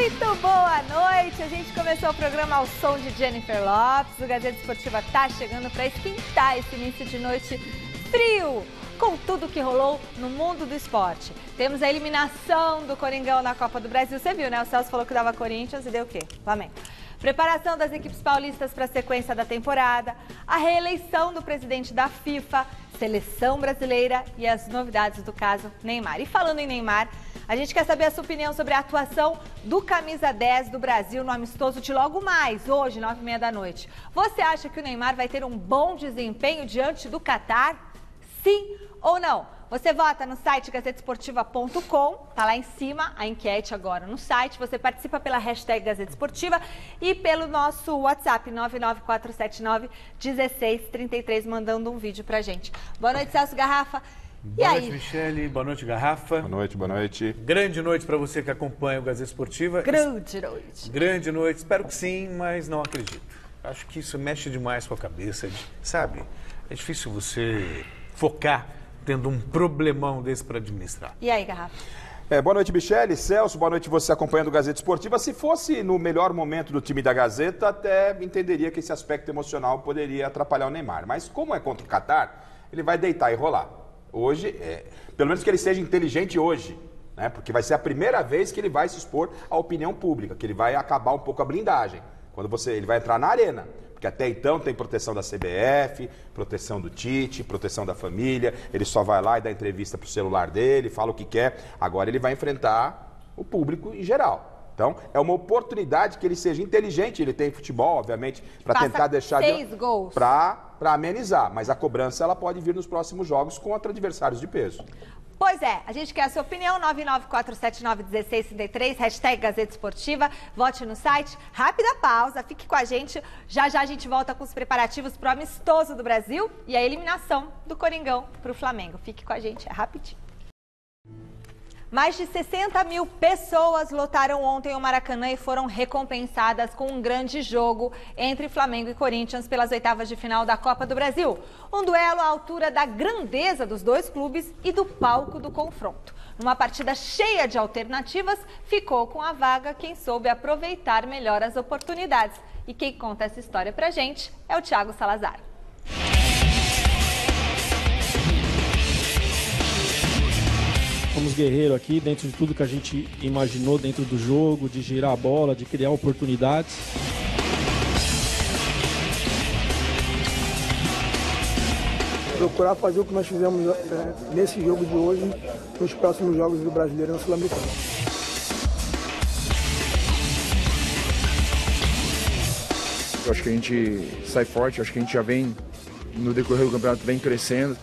Muito boa noite! A gente começou o programa ao som de Jennifer Lopez. O Gazeta Esportiva tá chegando para esquentar esse início de noite frio, com tudo que rolou no mundo do esporte. Temos a eliminação do Coringão na Copa do Brasil. Você viu, né? O Celso falou que dava Corinthians e deu o quê? Flamengo. Preparação das equipes paulistas para a sequência da temporada, a reeleição do presidente da FIFA, seleção brasileira e as novidades do caso Neymar. E falando em Neymar, a gente quer saber a sua opinião sobre a atuação do camisa 10 do Brasil no amistoso de logo mais, hoje, 9h30 da noite. Você acha que o Neymar vai ter um bom desempenho diante do Catar? Sim ou não? Você vota no site gazetesportiva.com, tá lá em cima a enquete agora no site. Você participa pela hashtag Gazeta Esportiva e pelo nosso WhatsApp 994791633, mandando um vídeo pra gente. Boa noite, Celso Garrafa. Boa noite, Michele. Boa noite, Garrafa. Boa noite, boa noite. Grande noite para você que acompanha o Gazeta Esportiva. Grande noite. Grande noite. Espero que sim, mas não acredito. Acho que isso mexe demais com a cabeça, sabe? É difícil você focar tendo um problemão desse para administrar. E aí, Garrafa? Boa noite, Michele, Celso, boa noite você acompanhando o Gazeta Esportiva. Se fosse no melhor momento do time da Gazeta, até entenderia que esse aspecto emocional poderia atrapalhar o Neymar. Mas como é contra o Catar, ele vai deitar e rolar. Hoje, pelo menos que ele seja inteligente hoje, né? Porque vai ser a primeira vez que ele vai se expor à opinião pública, que ele vai acabar um pouco a blindagem. Quando ele vai entrar na arena. Porque até então tem proteção da CBF, proteção do Tite, proteção da família. Ele só vai lá e dá entrevista pro celular dele, fala o que quer. Agora ele vai enfrentar o público em geral. Então, é uma oportunidade que ele seja inteligente. Ele tem futebol, obviamente, para tentar deixar... 6 gols. Para amenizar. Mas a cobrança ela pode vir nos próximos jogos contra adversários de peso. Pois é, a gente quer a sua opinião, 994791633, hashtag Gazeta Esportiva, vote no site, rápida pausa, fique com a gente, já já a gente volta com os preparativos para o amistoso do Brasil e a eliminação do Coringão para o Flamengo. Fique com a gente, é rapidinho. Mais de 60 mil pessoas lotaram ontem o Maracanã e foram recompensadas com um grande jogo entre Flamengo e Corinthians pelas oitavas de final da Copa do Brasil. Um duelo à altura da grandeza dos dois clubes e do palco do confronto. Numa partida cheia de alternativas, ficou com a vaga quem soube aproveitar melhor as oportunidades. E quem conta essa história pra gente é o Thiago Salazar. Somos guerreiros aqui, dentro de tudo que a gente imaginou dentro do jogo, de girar a bola, de criar oportunidades. Procurar fazer o que nós fizemos nesse jogo de hoje, nos próximos jogos do Brasileiro e no Sul-Americano. Eu acho que a gente sai forte, acho que a gente já vem, no decorrer do campeonato, vem crescendo.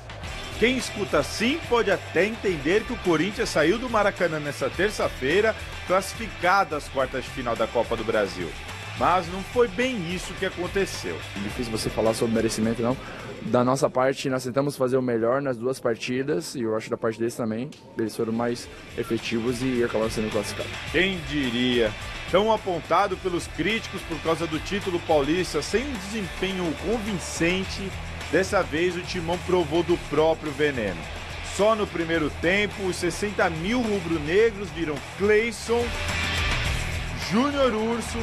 Quem escuta assim pode até entender que o Corinthians saiu do Maracanã nessa terça-feira, classificado às quartas de final da Copa do Brasil. Mas não foi bem isso que aconteceu. É difícil você falar sobre merecimento, não. Da nossa parte, nós tentamos fazer o melhor nas duas partidas, e eu acho da parte deles também. Eles foram mais efetivos e acabaram sendo classificados. Quem diria? Tão apontado pelos críticos por causa do título paulista, sem um desempenho convincente, dessa vez o Timão provou do próprio veneno. Só no primeiro tempo, os 60 mil rubro-negros viram Cleison, Júnior Urso,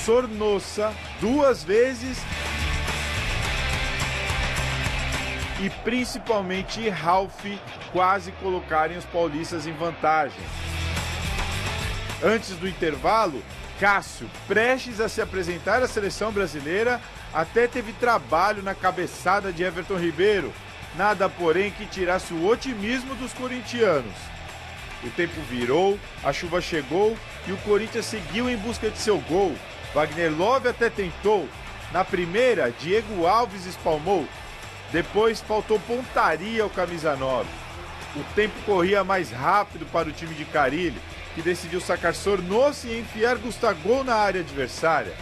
Sornosa duas vezes e principalmente Ralf quase colocarem os paulistas em vantagem. Antes do intervalo, Cássio, prestes a se apresentar à seleção brasileira, até teve trabalho na cabeçada de Everton Ribeiro, nada porém que tirasse o otimismo dos corintianos. O tempo virou, a chuva chegou e o Corinthians seguiu em busca de seu gol. Wagner Love até tentou. Na primeira, Diego Alves espalmou. Depois faltou pontaria ao camisa 9. O tempo corria mais rápido para o time de Carille, que decidiu sacar Sornosa e enfiar Gustavo na área adversária.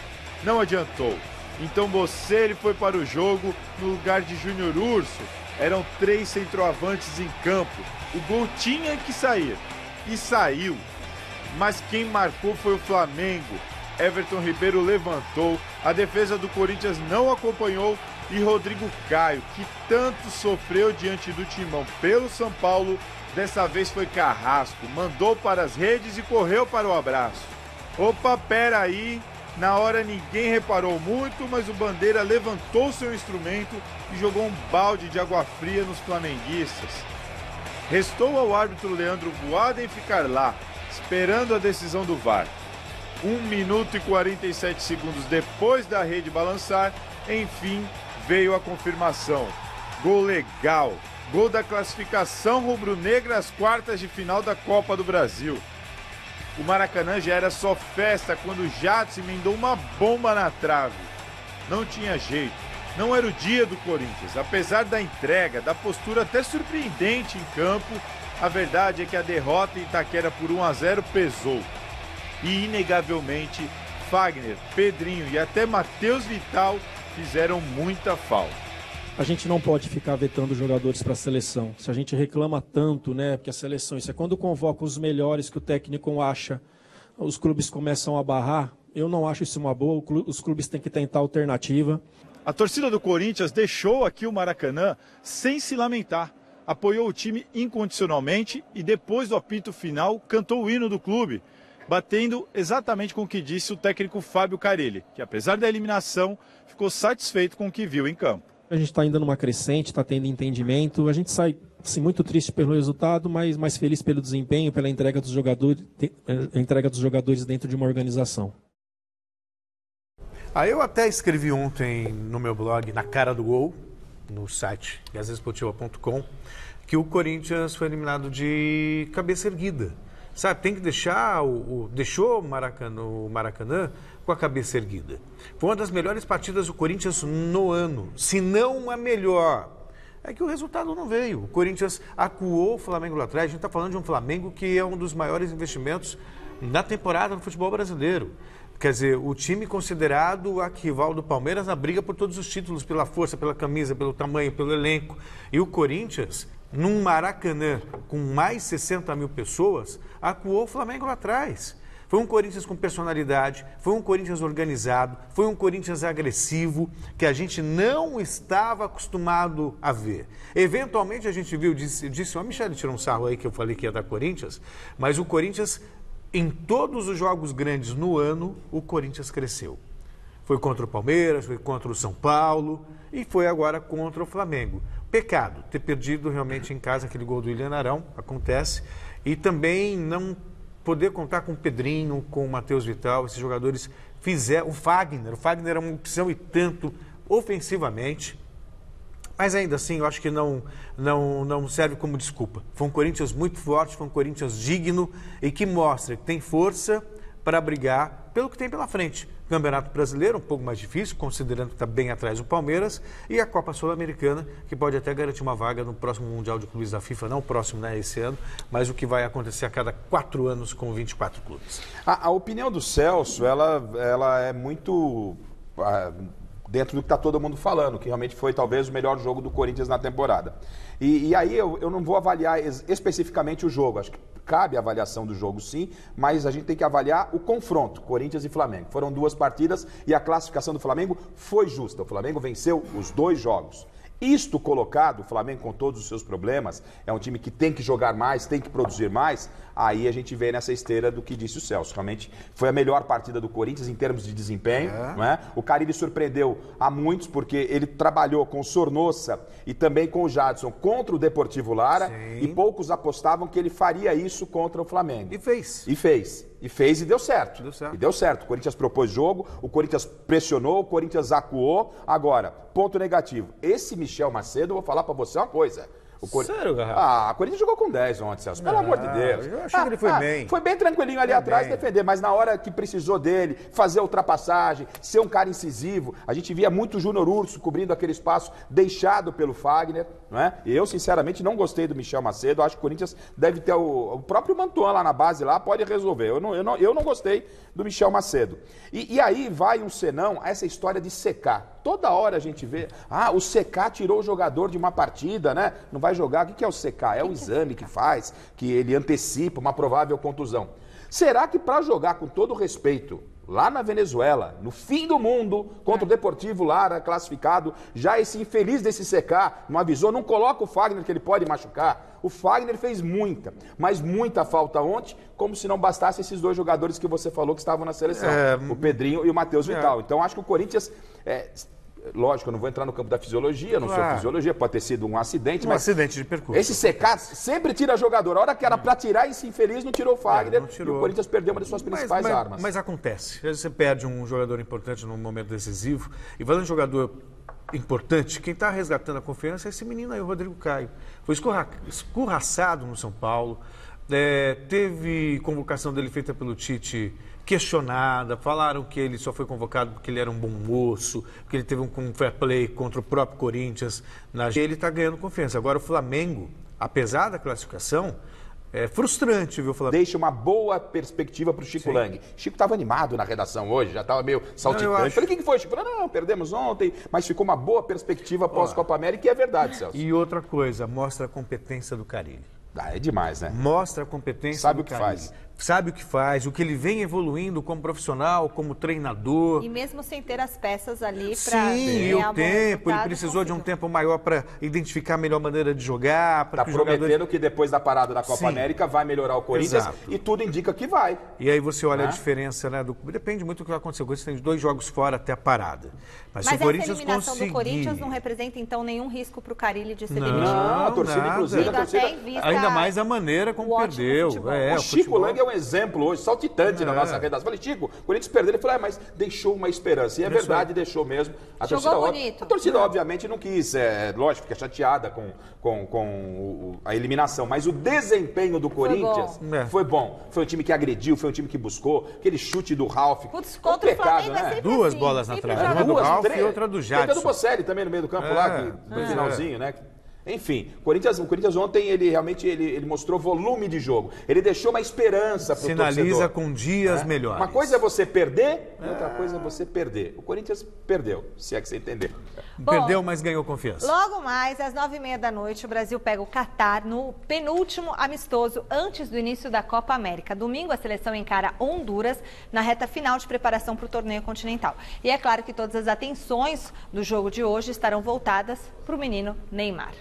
Não adiantou. Então Bocelli foi para o jogo no lugar de Júnior Urso. Eram 3 centroavantes em campo. O gol tinha que sair. E saiu. Mas quem marcou foi o Flamengo. Everton Ribeiro levantou, a defesa do Corinthians não acompanhou e Rodrigo Caio, que tanto sofreu diante do Timão pelo São Paulo, dessa vez foi Carrasco, mandou para as redes e correu para o abraço. Opa, pera aí, na hora ninguém reparou muito, mas o Bandeira levantou seu instrumento e jogou um balde de água fria nos flamenguistas. Restou ao árbitro Leandro Boaden ficar lá, esperando a decisão do VAR. 1 minuto e 47 segundos depois da rede balançar, enfim, veio a confirmação. Gol legal, gol da classificação rubro-negra às quartas de final da Copa do Brasil. O Maracanã já era só festa quando o Jadson emendou uma bomba na trave. Não tinha jeito, não era o dia do Corinthians. Apesar da entrega, da postura até surpreendente em campo, a verdade é que a derrota em Itaquera por 1-0 pesou. E, inegavelmente, Fagner, Pedrinho e até Matheus Vital fizeram muita falta. A gente não pode ficar vetando jogadores para a seleção. Se a gente reclama tanto, né, porque a seleção, isso é quando convoca os melhores que o técnico acha, os clubes começam a barrar. Eu não acho isso uma boa, os clubes têm que tentar alternativa. A torcida do Corinthians deixou aqui o Maracanã sem se lamentar. Apoiou o time incondicionalmente e depois do apito final cantou o hino do clube, batendo exatamente com o que disse o técnico Fábio Carelli, que apesar da eliminação, ficou satisfeito com o que viu em campo. A gente está indo numa crescente, está tendo entendimento. A gente sai assim, muito triste pelo resultado, mas mais feliz pelo desempenho, pela entrega dos jogadores dentro de uma organização. Eu até escrevi ontem no meu blog, na cara do gol, no site gazetesportiva.com, que o Corinthians foi eliminado de cabeça erguida. Sabe, tem que deixar deixou o Maracanã com a cabeça erguida. Foi uma das melhores partidas do Corinthians no ano, se não a melhor. É que o resultado não veio. O Corinthians acuou o Flamengo lá atrás. A gente está falando de um Flamengo que é um dos maiores investimentos na temporada no futebol brasileiro. Quer dizer, o time considerado o rival do Palmeiras na briga por todos os títulos, pela força, pela camisa, pelo tamanho, pelo elenco. E o Corinthians, num Maracanã com mais 60 mil pessoas, acuou o Flamengo lá atrás. Foi um Corinthians com personalidade, foi um Corinthians organizado, foi um Corinthians agressivo, que a gente não estava acostumado a ver. Eventualmente a gente viu, disse o Michele tirou um sarro aí que eu falei que ia dar Corinthians, mas o Corinthians, em todos os jogos grandes no ano, o Corinthians cresceu. Foi contra o Palmeiras, foi contra o São Paulo e foi agora contra o Flamengo. Pecado ter perdido realmente em casa aquele gol do William Arão, acontece, e também não poder contar com o Pedrinho, com o Matheus Vital, esses jogadores fizeram. O Fagner era uma opção e tanto ofensivamente, mas ainda assim eu acho que não serve como desculpa. Foi um Corinthians muito forte, foi um Corinthians digno e que mostra que tem força para brigar pelo que tem pela frente. Campeonato Brasileiro, um pouco mais difícil, considerando que está bem atrás do Palmeiras, e a Copa Sul-Americana, que pode até garantir uma vaga no próximo Mundial de Clubes da FIFA, não o próximo, né, esse ano, mas o que vai acontecer a cada 4 anos com 24 clubes. A opinião do Celso, ela é muito dentro do que está todo mundo falando, que realmente foi talvez o melhor jogo do Corinthians na temporada. E aí eu não vou avaliar especificamente o jogo, acho que cabe a avaliação do jogo sim, mas a gente tem que avaliar o confronto, Corinthians e Flamengo. Foram 2 partidas e a classificação do Flamengo foi justa. O Flamengo venceu os 2 jogos. Isto colocado, o Flamengo com todos os seus problemas, é um time que tem que jogar mais, tem que produzir mais, aí a gente vem nessa esteira do que disse o Celso. Realmente foi a melhor partida do Corinthians em termos de desempenho. Não é? O Carille surpreendeu a muitos porque ele trabalhou com o Sornosa e também com o Jadson contra o Deportivo Lara. Sim. E poucos apostavam que ele faria isso contra o Flamengo. E fez. E fez e deu certo. E deu certo. O Corinthians propôs jogo, o Corinthians pressionou, o Corinthians acuou. Agora, ponto negativo. Esse Michel Macedo, eu vou falar pra você uma coisa. Sério, Garrafa? O Corinthians jogou com 10 ontem, Celso. Pelo amor de Deus. Eu achei que ele foi bem. Foi bem tranquilinho ali atrás defender, mas na hora que precisou dele, fazer a ultrapassagem, ser um cara incisivo, a gente via muito o Júnior Urso cobrindo aquele espaço deixado pelo Fagner, não é? E eu, sinceramente, não gostei do Michel Macedo. Acho que o Corinthians deve ter o próprio Mantuan lá na base, lá pode resolver. Eu não gostei do Michel Macedo. E aí vai um senão a essa história de secar. Toda hora a gente vê, o secar tirou o jogador de uma partida, né? Não vai jogar. O que é o secar? É o exame que faz, que ele antecipa uma provável contusão. Será que para jogar com todo respeito, lá na Venezuela, no fim do mundo, contra o Deportivo Lara, classificado, já esse infeliz desse secar não avisou, não coloca o Fagner que ele pode machucar? O Fagner fez muita, mas muita falta ontem, como se não bastasse esses dois jogadores que você falou que estavam na seleção, o Pedrinho e o Matheus Vital. Então acho que o Corinthians... Lógico, eu não vou entrar no campo da fisiologia, não sou fisiologia, pode ter sido um acidente, mas... acidente de percurso. Esse secar sempre tira jogador. A hora que era pra tirar esse infeliz, não tirou o Fagner. Não tirou. E o Corinthians perdeu uma das suas principais armas. Mas acontece. Às vezes você perde um jogador importante num momento decisivo. E falando de jogador importante, quem está resgatando a confiança é esse menino aí, o Rodrigo Caio. Foi escorraçado no São Paulo. Teve convocação dele feita pelo Tite questionada, falaram que ele só foi convocado porque ele era um bom moço, que ele teve um fair play contra o próprio Corinthians. Ele está ganhando confiança. Agora o Flamengo, apesar da classificação, é frustrante, viu, Flamengo? Deixa uma boa perspectiva para o Chico Lang. Chico estava animado na redação hoje, já estava meio saltitante. Falei, o que foi, Chico? Não, perdemos ontem, mas ficou uma boa perspectiva pós-Copa América, e é verdade, Celso. E outra coisa, mostra a competência do Carille. É demais, né? Mostra a competência Sabe do o que Carille. faz. Sabe o que faz, o que ele vem evoluindo como profissional, como treinador. E mesmo sem ter as peças ali para... Sim, e o tempo, ele precisou de um tempo maior para identificar a melhor maneira de jogar. Está prometendo que depois da parada da Copa América vai melhorar o Corinthians. Exato. E tudo indica que vai. E aí você olha a diferença, né? Depende muito do que vai acontecer. O Corinthians tem 2 jogos fora até a parada. Mas se o Corinthians essa eliminação conseguir... do Corinthians não representa, então, nenhum risco para o Carille de ser demitido? Não, a torcida, inclusive, a torcida... Ainda mais a maneira como perdeu. O Chico Lang é um exemplo hoje, saltitante na nossa redação. Falei, Chico, o Corinthians perdeu. Ele falou, mas deixou uma esperança. E é verdade, deixou mesmo. A torcida, obviamente, não quis. Lógico, fica chateada com a eliminação. Mas o desempenho do Corinthians foi bom. Foi um time que agrediu, foi um time que buscou. Aquele chute do Ralf. Putz, contra o Flamengo é sempre 2 bolas na trave. Uma do Ralf e outra do Jadson. Tem do Bocelli também no meio do campo lá, no finalzinho, né? Enfim, o Corinthians ontem, ele realmente mostrou volume de jogo. Ele deixou uma esperança para o torcedor. Sinaliza com dias melhores. Uma coisa é você perder, e outra coisa é você perder. O Corinthians perdeu, se é que você entender. Perdeu, mas ganhou confiança. Logo mais, às 9h30 da noite, o Brasil pega o Catar no penúltimo amistoso antes do início da Copa América. Domingo, a seleção encara Honduras na reta final de preparação para o torneio continental. E é claro que todas as atenções do jogo de hoje estarão voltadas para o menino Neymar.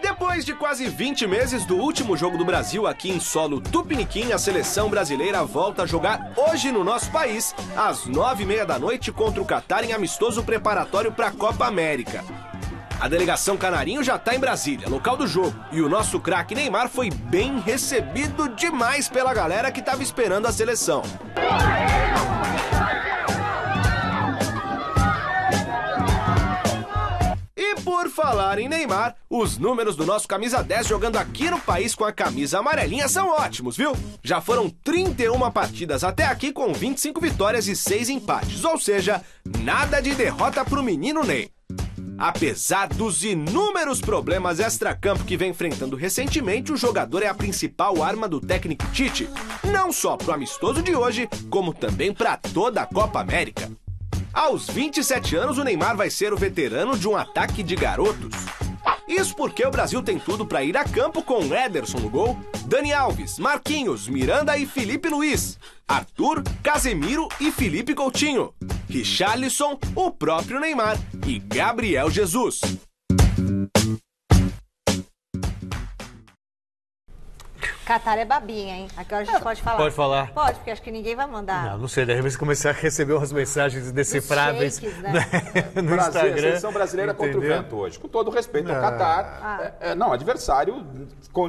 Depois de quase 20 meses do último jogo do Brasil aqui em solo Tupiniquim, a seleção brasileira volta a jogar hoje no nosso país, às 9h30 da noite, contra o Catar em amistoso preparatório para a Copa América. A delegação Canarinho já está em Brasília, local do jogo, e o nosso craque Neymar foi bem recebido demais pela galera que estava esperando a seleção. Por falar em Neymar, os números do nosso camisa 10 jogando aqui no país com a camisa amarelinha são ótimos, viu? Já foram 31 partidas até aqui com 25 vitórias e 6 empates, ou seja, nada de derrota pro menino Ney. Apesar dos inúmeros problemas extracampo que vem enfrentando recentemente, o jogador é a principal arma do técnico Tite, não só pro amistoso de hoje, como também para toda a Copa América. Aos 27 anos, o Neymar vai ser o veterano de um ataque de garotos. Isso porque o Brasil tem tudo para ir a campo com Ederson no gol, Dani Alves, Marquinhos, Miranda e Felipe Luiz, Arthur, Casemiro e Felipe Coutinho, Richarlison, o próprio Neymar e Gabriel Jesus. Catar é babinha, hein? Agora a gente pode falar. Pode falar? Pode, porque acho que ninguém vai mandar. Não sei, deve começar a receber umas mensagens indecifráveis no Brasil, Instagram. A seleção brasileira contra o vento hoje. Com todo respeito ao Catar. Adversário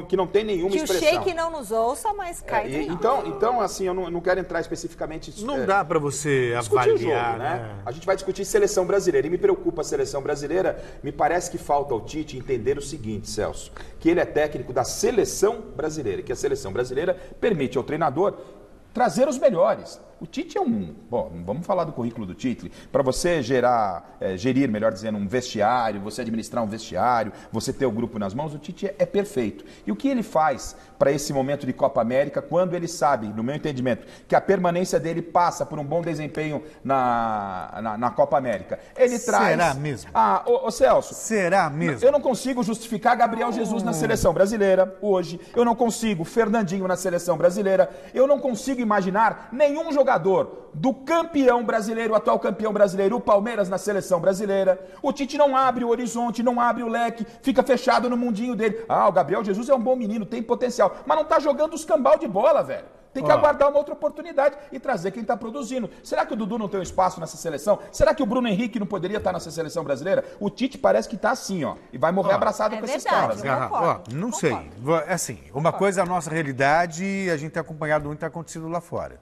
que não tem nenhuma expressão. Que o Sheik não nos ouça, mas cai então, assim, eu não quero entrar especificamente... Não dá para você avaliar, o jogo, né? A gente vai discutir seleção brasileira. E me preocupa a seleção brasileira. Me parece que falta ao Tite entender o seguinte, Celso, que ele é técnico da seleção brasileira, que a seleção brasileira permite ao treinador trazer os melhores. O Tite é Bom, vamos falar do currículo do Tite. Para você gerir, melhor dizendo, um vestiário, você administrar um vestiário, você ter o grupo nas mãos, o Tite é perfeito. E o que ele faz para esse momento de Copa América, quando ele sabe, no meu entendimento, que a permanência dele passa por um bom desempenho na Copa América? Ele traz... Será mesmo? Ô Celso. Será mesmo? Eu não consigo justificar Gabriel Jesus na seleção brasileira hoje. Eu não consigo Fernandinho na seleção brasileira. Eu não consigo imaginar nenhum jogador jogador do campeão brasileiro, o atual campeão brasileiro, o Palmeiras na seleção brasileira. O Tite não abre o horizonte, não abre o leque, fica fechado no mundinho dele. Ah, o Gabriel Jesus é um bom menino, tem potencial, mas não tá jogando os cambal de bola, velho. Tem que aguardar uma outra oportunidade e trazer quem está produzindo. Será que o Dudu não tem um espaço nessa seleção? Será que o Bruno Henrique não poderia estar nessa seleção brasileira? O Tite parece que está assim, ó, e vai morrer abraçado com esses caras. Não sei. Assim, uma coisa é a nossa realidade e a gente tem acompanhado muito o que está acontecendo lá fora.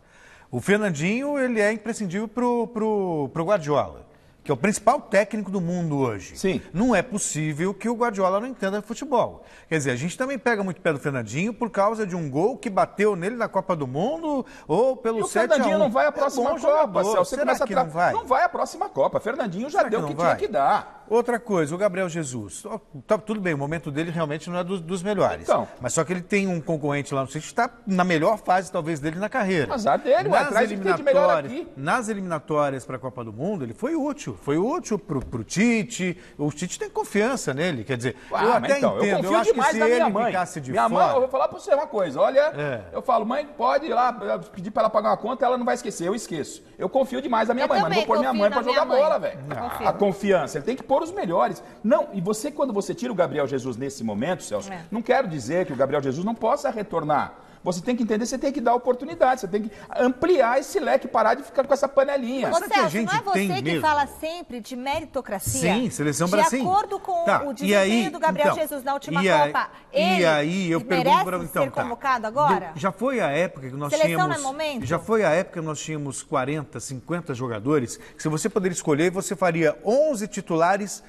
O Fernandinho, ele é imprescindível pro Guardiola, que é o principal técnico do mundo hoje. Sim. Não é possível que o Guardiola não entenda de futebol. Quer dizer, a gente também pega muito pé do Fernandinho por causa de um gol que bateu nele na Copa do Mundo ou pelo 7-1. O Fernandinho não vai à próxima Copa, Celso. Será que não vai? Não vai à próxima Copa. Fernandinho já deu o que tinha que dar. Outra coisa, o Gabriel Jesus. Tá, tudo bem, o momento dele realmente não é dos melhores. Então. Mas só que ele tem um concorrente lá no City que está na melhor fase, talvez, dele na carreira. Azar dele, atrás de quem de melhor aqui. Nas eliminatórias para a Copa do Mundo, ele foi útil. Foi útil pro Tite. O Tite tem confiança nele. Quer dizer, eu até entendo. Eu confio demais na minha mãe. Minha mãe, eu vou falar para você uma coisa. Olha, eu falo, mãe, pode ir lá, pedir para ela pagar uma conta, ela não vai esquecer. Eu esqueço. Eu confio demais na minha mãe, mas não vou pôr minha mãe para jogar bola, velho. A confiança. Ele tem que pôr os melhores. Não, e você, quando você tira o Gabriel Jesus nesse momento, Celso, não quero dizer que o Gabriel Jesus não possa retornar. Você tem que entender, você tem que dar oportunidade, você tem que ampliar esse leque, parar de ficar com essa panelinha. Ô, Celso, não é você que fala sempre de meritocracia? Sim, seleção brasileira. De acordo com o desempenho do Gabriel Jesus na última Copa, ele merece ser convocado agora? Já foi a época que nós seleção não é momento? Já foi a época que nós tínhamos 40, 50 jogadores, que se você poderia escolher, você faria 11 titulares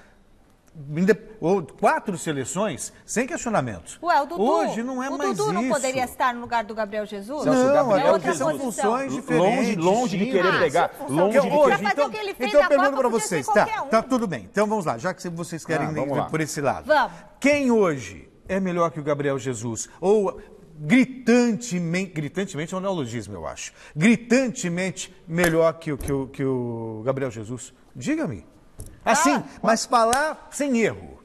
ou 4 seleções sem questionamentos. Ué, o Dudu, hoje não é mais isso. O Dudu não poderia estar no lugar do Gabriel Jesus? Não, são funções diferentes. Longe de querer pegar. Longe de querer fazer o que ele fez então na eu pergunto Copa, para vocês, tá tudo bem. Então vamos lá, já que vocês querem ir por esse lado. Vamos. Quem hoje é melhor que o Gabriel Jesus? Ou gritantemente é um neologismo, eu acho. Gritantemente melhor que o Gabriel Jesus? Diga-me. Assim, mas falar sem erro.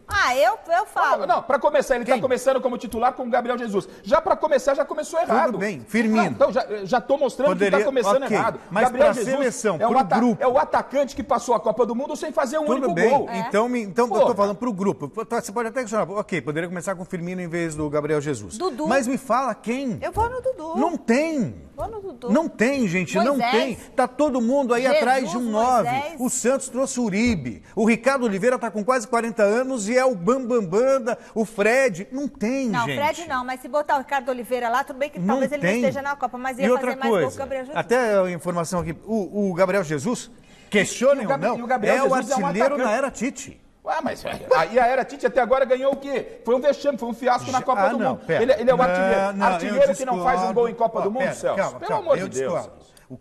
Eu falo. Não, para começar, ele está começando como titular com o Gabriel Jesus. Já para começar, já começou errado. Tudo bem, Firmino. Então, já estou mostrando que está começando errado. Mas Gabriel Jesus seleção, grupo. É o atacante que passou a Copa do Mundo sem fazer um único gol. Então eu estou falando para o grupo. Você pode até questionar, ok, poderia começar com o Firmino em vez do Gabriel Jesus. Dudu. Mas me fala quem? Eu vou no Dudu. Não tem. Vou no Dudu. Não tem, gente, Moisés. não tem. Tá todo mundo aí atrás de um 9. O Santos trouxe o Uribe. O Ricardo Oliveira está com quase 40 anos e é o bambambam. O Fred, não tem, gente. Não, o Fred não, mas se botar o Ricardo Oliveira lá, tudo bem que talvez ele não esteja na Copa, mas ia fazer mais gol que o Gabriel Jesus. Até a informação aqui, o Gabriel Jesus, questionem ou não, é o artilheiro na era Tite. Mas e a era Tite até agora ganhou o quê? Foi um vexame, foi um fiasco na Copa do Mundo. Ele é o artilheiro. Artilheiro que não faz um gol em Copa do Mundo, Celso? Pelo amor de Deus.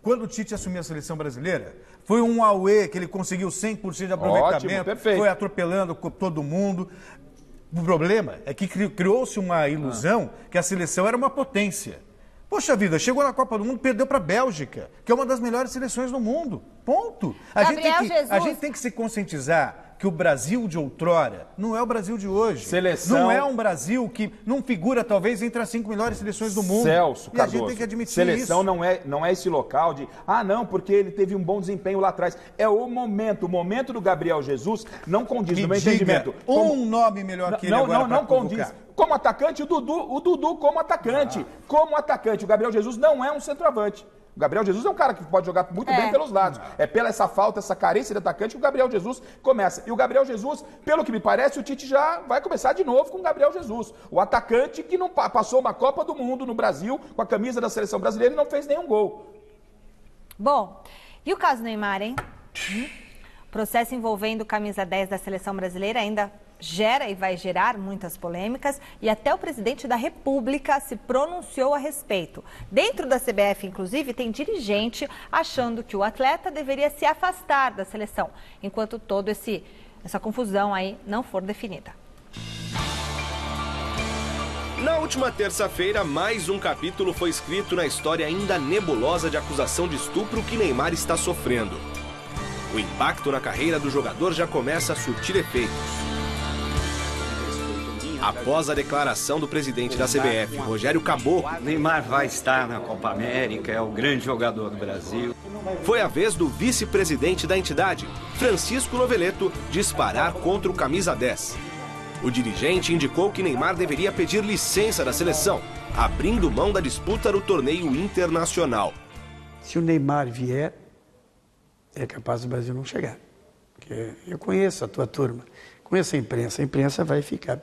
Quando o Tite assumiu a seleção brasileira, foi um auê que ele conseguiu 100% de aproveitamento, foi atropelando todo mundo. O problema é que criou-se uma ilusão que a seleção era uma potência. Poxa vida, chegou na Copa do Mundo, perdeu para a Bélgica, que é uma das melhores seleções do mundo. Ponto. A gente tem que se conscientizar que o Brasil de outrora não é o Brasil de hoje. Seleção... Não é um Brasil que não figura, talvez, entre as 5 melhores seleções do mundo. Celso, e a gente tem que admitir seleção isso. não é esse local de, não, porque ele teve um bom desempenho lá atrás. É o momento do Gabriel Jesus não condiz, no meu entendimento. Um nome melhor que ele agora não condiz. Como atacante, o Dudu como atacante. Como atacante, o Gabriel Jesus não é um centroavante. O Gabriel Jesus é um cara que pode jogar muito bem pelos lados. É pela essa falta, essa carência de atacante que o Gabriel Jesus começa. E o Gabriel Jesus, pelo que me parece, o Tite já vai começar de novo com o Gabriel Jesus. O atacante que não passou uma Copa do Mundo no Brasil com a camisa da seleção brasileira e não fez nenhum gol. Bom, e o caso Neymar, hein? Processo envolvendo camisa 10 da seleção brasileira ainda gera e vai gerar muitas polêmicas e até o presidente da República se pronunciou a respeito. Dentro da CBF, inclusive, tem dirigente achando que o atleta deveria se afastar da seleção, enquanto toda essa confusão aí não for definida. Na última terça-feira, mais um capítulo foi escrito na história ainda nebulosa de acusação de estupro que Neymar está sofrendo. O impacto na carreira do jogador já começa a surtir efeitos. Após a declaração do presidente da CBF, Rogério Caboclo... Neymar vai estar na Copa América, é o grande jogador do Brasil. foi a vez do vice-presidente da entidade, Francisco Noveleto, disparar contra o camisa 10. O dirigente indicou que Neymar deveria pedir licença da seleção, abrindo mão da disputa no torneio internacional. Se o Neymar vier, é capaz do Brasil não chegar. Porque eu conheço a tua turma, conheço a imprensa vai ficar.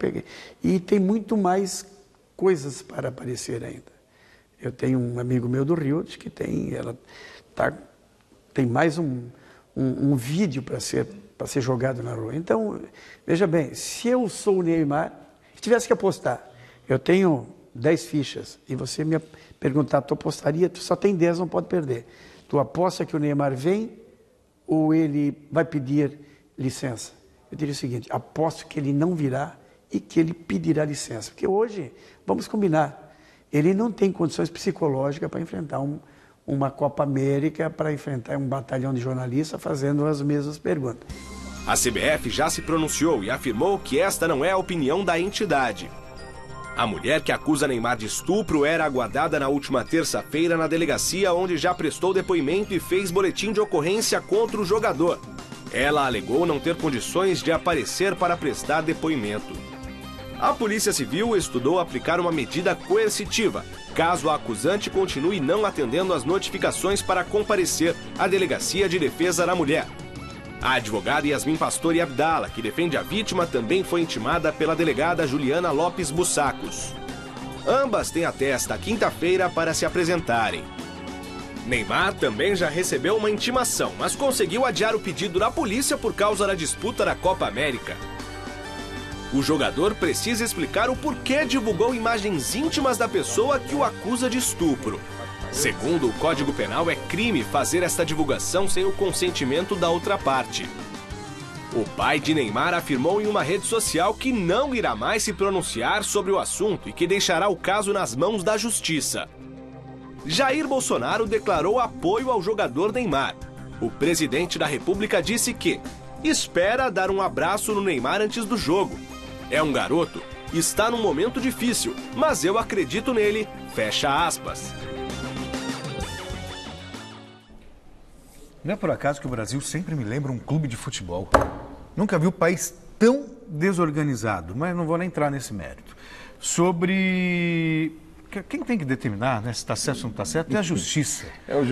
E tem muito mais coisas para aparecer ainda. Eu tenho um amigo meu do Rio que tem mais um vídeo para ser jogado na rua. Então, veja bem, se eu sou o Neymar, se tivesse que apostar, eu tenho 10 fichas e você me perguntar, tu apostaria, tu só tem 10, não pode perder. Tu aposta que o Neymar vem ou ele vai pedir licença? Eu diria o seguinte, aposto que ele não virá e que ele pedirá licença. Porque hoje, vamos combinar, ele não tem condições psicológicas para enfrentar uma Copa América, para enfrentar um batalhão de jornalistas fazendo as mesmas perguntas. A CBF já se pronunciou e afirmou que esta não é a opinião da entidade. A mulher que acusa Neymar de estupro era aguardada na última terça-feira na delegacia, onde já prestou depoimento e fez boletim de ocorrência contra o jogador. Ela alegou não ter condições de aparecer para prestar depoimento. A Polícia Civil estudou aplicar uma medida coercitiva, caso a acusante continue não atendendo às notificações para comparecer à Delegacia de Defesa da Mulher. A advogada Yasmin Pastori Abdala, que defende a vítima, também foi intimada pela delegada Juliana Lopes Bussacos. Ambas têm até esta quinta-feira para se apresentarem. Neymar também já recebeu uma intimação, mas conseguiu adiar o pedido da polícia por causa da disputa da Copa América. O jogador precisa explicar o porquê divulgou imagens íntimas da pessoa que o acusa de estupro. Segundo o Código Penal, é crime fazer esta divulgação sem o consentimento da outra parte. O pai de Neymar afirmou em uma rede social que não irá mais se pronunciar sobre o assunto e que deixará o caso nas mãos da justiça. Jair Bolsonaro declarou apoio ao jogador Neymar. O presidente da República disse que espera dar um abraço no Neymar antes do jogo. É um garoto, está num momento difícil, mas eu acredito nele, fecha aspas. Não é por acaso que o Brasil sempre me lembra um clube de futebol. Nunca vi um país tão desorganizado, mas não vou nem entrar nesse mérito. Sobre... Quem tem que determinar, né, se está certo ou não está certo, é a justiça.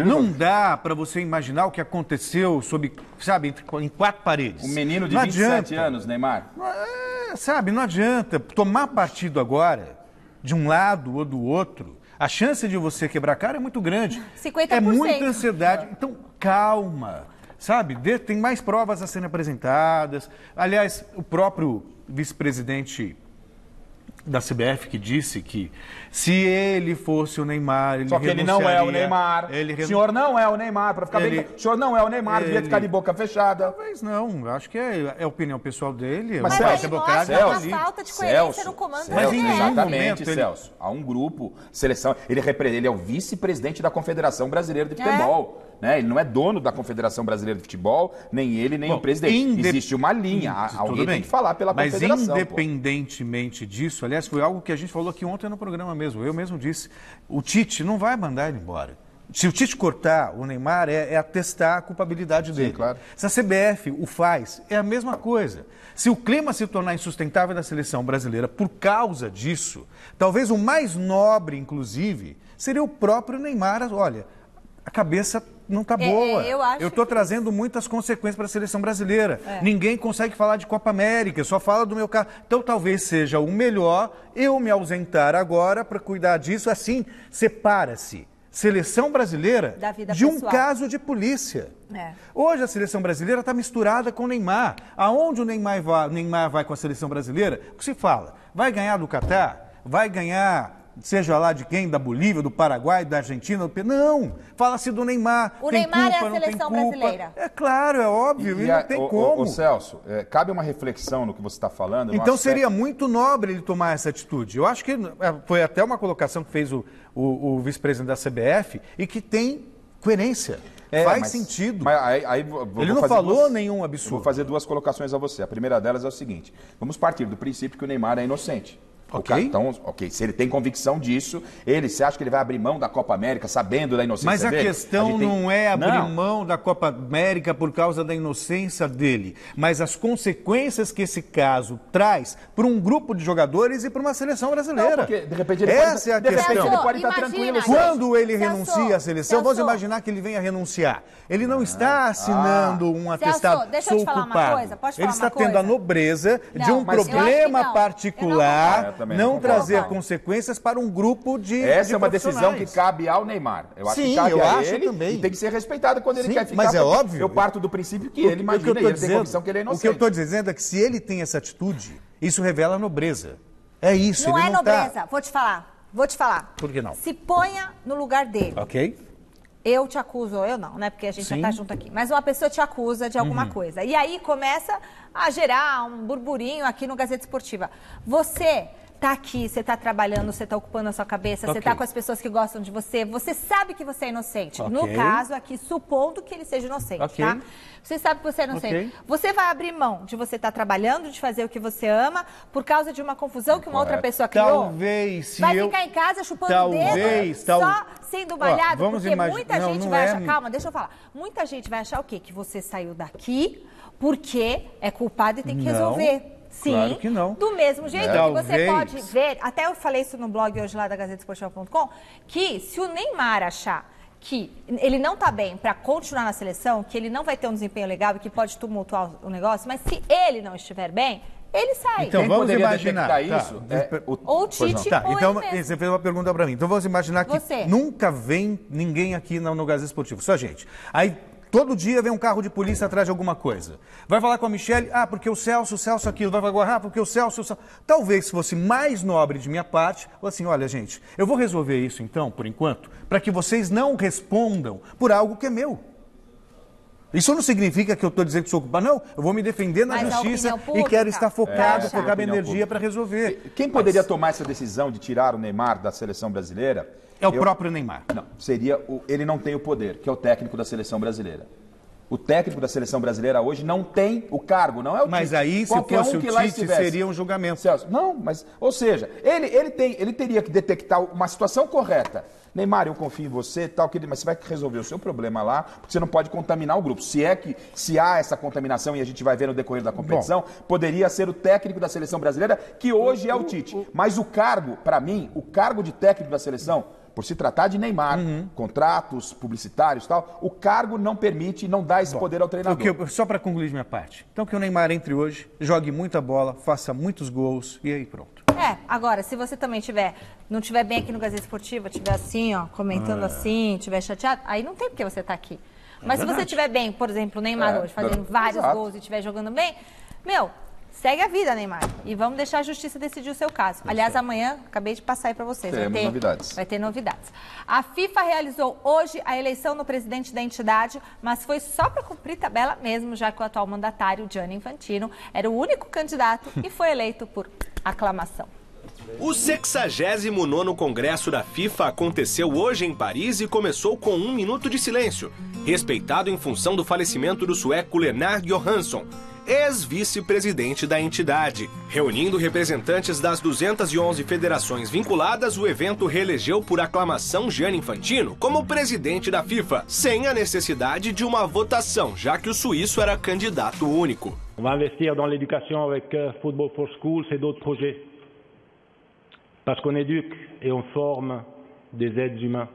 Não dá para você imaginar o que aconteceu em 4 paredes. Um menino de 27 anos, Neymar. Não adianta tomar partido agora, de um lado ou do outro. A chance de você quebrar a cara é muito grande. 50%. É muita ansiedade. Então, calma. Tem mais provas a serem apresentadas. Aliás, o próprio vice-presidente da CBF que disse que se ele fosse o Neymar, ele Só que ele não é o Neymar. O senhor não é o Neymar, para ficar bem. O senhor não é o Neymar, devia ficar de boca fechada. Talvez não, acho que é a opinião pessoal dele. Mas Celso, mostra uma falta de coerência no comando do Exatamente, Celso. Há um grupo, seleção, ele é o vice-presidente da Confederação Brasileira de Futebol. Né? Ele não é dono da Confederação Brasileira de Futebol, nem ele, nem o presidente. Existe uma linha, alguém tem que falar pela Confederação. Mas independentemente disso, aliás, foi algo que a gente falou aqui ontem no programa mesmo, eu mesmo disse, o Tite não vai mandar ele embora. Se o Tite cortar o Neymar, é atestar a culpabilidade dele. Sim, claro. Se a CBF o faz, é a mesma coisa. Se o clima se tornar insustentável na seleção brasileira por causa disso, talvez o mais nobre, inclusive, seria o próprio Neymar. Olha, a cabeça não está boa. Eu estou trazendo muitas consequências para a seleção brasileira. Ninguém consegue falar de Copa América, só fala do meu caso. Então talvez seja o melhor eu me ausentar agora para cuidar disso. Assim, separa-se seleção brasileira de um caso de polícia. Hoje a seleção brasileira está misturada com o Neymar. Aonde o Neymar vai com a seleção brasileira? O que se fala? Vai ganhar do Catar? Vai ganhar... seja lá de quem, da Bolívia, do Paraguai, da Argentina, não, fala-se do Neymar. O Neymar é a seleção brasileira. É claro, é óbvio, e não tem como. Ô Celso, cabe uma reflexão no que você está falando. Então seria muito nobre ele tomar essa atitude. Eu acho que foi até uma colocação que fez o vice-presidente da CBF e que tem coerência. Faz sentido. Ele não falou nenhum absurdo. Eu vou fazer 2 colocações a você. A primeira delas é o seguinte, vamos partir do princípio que o Neymar é inocente. Ok. Então, se ele tem convicção disso, você acha que ele vai abrir mão da Copa América sabendo da inocência Mas a dele? questão não é abrir mão da Copa América por causa da inocência dele, mas as consequências que esse caso traz para um grupo de jogadores e para uma seleção brasileira. Não, porque, de repente, Essa é a questão. Ele pode estar tranquilo. Quando ele renuncia à seleção, vamos imaginar que ele venha renunciar. Ele não está assinando um atestado, deixa eu te falar uma coisa. Posso falar ele está uma coisa? tendo a nobreza de um problema particular, não trazer consequências para um grupo de Essa é uma decisão que cabe ao Neymar. Eu acho que cabe a ele também. E tem que ser respeitado quando ele quer ficar. Mas é óbvio. Eu parto do princípio que ele imagina e ele tem convicção que ele é inocente. O que eu estou dizendo é que se ele tem essa atitude, isso revela nobreza. É isso. Não ele é não nobreza. Vou te falar. Por que não? Se ponha no lugar dele. Ok. Eu te acuso, ou eu não, né? Porque a gente já tá junto aqui. Mas uma pessoa te acusa de alguma coisa. E aí começa a gerar um burburinho aqui no Gazeta Esportiva. Você tá aqui, você tá trabalhando, você tá ocupando a sua cabeça, você tá com as pessoas que gostam de você, você sabe que você é inocente. No caso aqui, supondo que ele seja inocente, tá? Você sabe que você é inocente. Você vai abrir mão de você estar trabalhando, de fazer o que você ama, por causa de uma confusão que uma outra pessoa criou? Talvez, se vai ficar em casa chupando o dedo, só sendo malhado, porque muita gente vai achar... Calma, deixa eu falar. Muita gente vai achar o quê? Que você saiu daqui porque é culpado e tem que resolver. Sim, claro que não. Do mesmo jeito que você pode ver, até eu falei isso no blog hoje lá da GazeteEsportiva.com, que se o Neymar achar que ele não tá bem para continuar na seleção, que ele não vai ter um desempenho legal e que pode tumultuar o negócio, mas se ele não estiver bem, ele sai. Então vamos imaginar isso. Ou o Tite ou então ele mesmo. você fez uma pergunta para mim. Então vamos imaginar que nunca vem ninguém aqui no Gazeta Esportiva, só a gente. Aí todo dia vem um carro de polícia atrás de alguma coisa. Vai falar com a Michelle, porque o Celso aquilo. Vai falar, porque o Celso... Talvez fosse mais nobre de minha parte, ou assim, olha, gente, eu vou resolver isso então, por enquanto, para que vocês não respondam por algo que é meu. Isso não significa que eu estou dizendo que sou culpado. Não, eu vou me defender na justiça e quero estar focado, focar minha energia para resolver. Quem poderia tomar essa decisão de tirar o Neymar da seleção brasileira? É o próprio Neymar. Não, ele não tem o poder, que é o técnico da seleção brasileira. O técnico da seleção brasileira hoje não tem o cargo, não é o Tite. Mas aí, se fosse o Tite, seria um julgamento. Celso, não, mas, ou seja, ele teria que detectar uma situação correta. Neymar, eu confio em você, tal, mas você vai resolver o seu problema lá, porque você não pode contaminar o grupo. Se há essa contaminação, e a gente vai ver no decorrer da competição, poderia ser o técnico da seleção brasileira, que hoje é o Tite. Mas o cargo, para mim, o cargo de técnico da seleção, por se tratar de Neymar, contratos publicitários e tal, o cargo não permite, não dá esse poder ao treinador. Só para concluir minha parte. Então que o Neymar entre hoje, jogue muita bola, faça muitos gols e aí pronto. Agora, se você também não estiver bem aqui no Gazeta Esportiva, estiver assim, ó, comentando assim, estiver chateado, aí não tem porque você tá aqui. Mas se você estiver bem, por exemplo, o Neymar hoje, fazendo vários gols e estiver jogando bem, segue a vida, Neymar. E vamos deixar a justiça decidir o seu caso. Aliás, amanhã, acabei de passar aí para vocês. Vai ter novidades. A FIFA realizou hoje a eleição do presidente da entidade, mas foi só para cumprir tabela mesmo, já que o atual mandatário, Gianni Infantino, era o único candidato e foi eleito por aclamação. O 69º Congresso da FIFA aconteceu hoje em Paris e começou com 1 minuto de silêncio, respeitado em função do falecimento do sueco Lennart Johansson, ex-vice-presidente da entidade. Reunindo representantes das 211 federações vinculadas, o evento reelegeu por aclamação Gianni Infantino como presidente da FIFA, sem a necessidade de uma votação, já que o suíço era candidato único. On va investir dans l'éducation avec Football for Schools et d'autres projets. Parce qu'on éduque et on forme des êtres humains,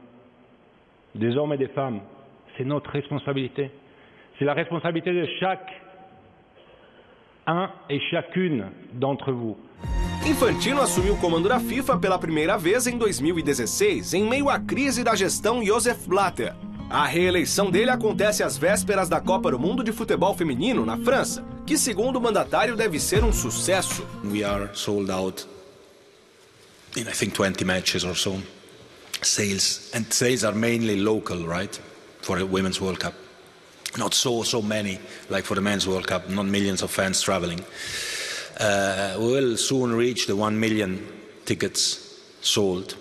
des hommes et des femmes. C'est notre responsabilité. C'est la responsabilité de chacun et chacune d'entre vous. Infantino assumiu o comando da FIFA pela primeira vez em 2016, em meio à crise da gestão Joseph Blatter. A reeleição dele acontece às vésperas da Copa do Mundo de Futebol Feminino na França, que segundo o mandatário deve ser um sucesso. We are sold out in I think 20 matches or so. Sales are mainly local, right? For the Women's World Cup. Not so many like for the Men's World Cup, not millions of fans traveling. We will soon reach the 1 million tickets sold,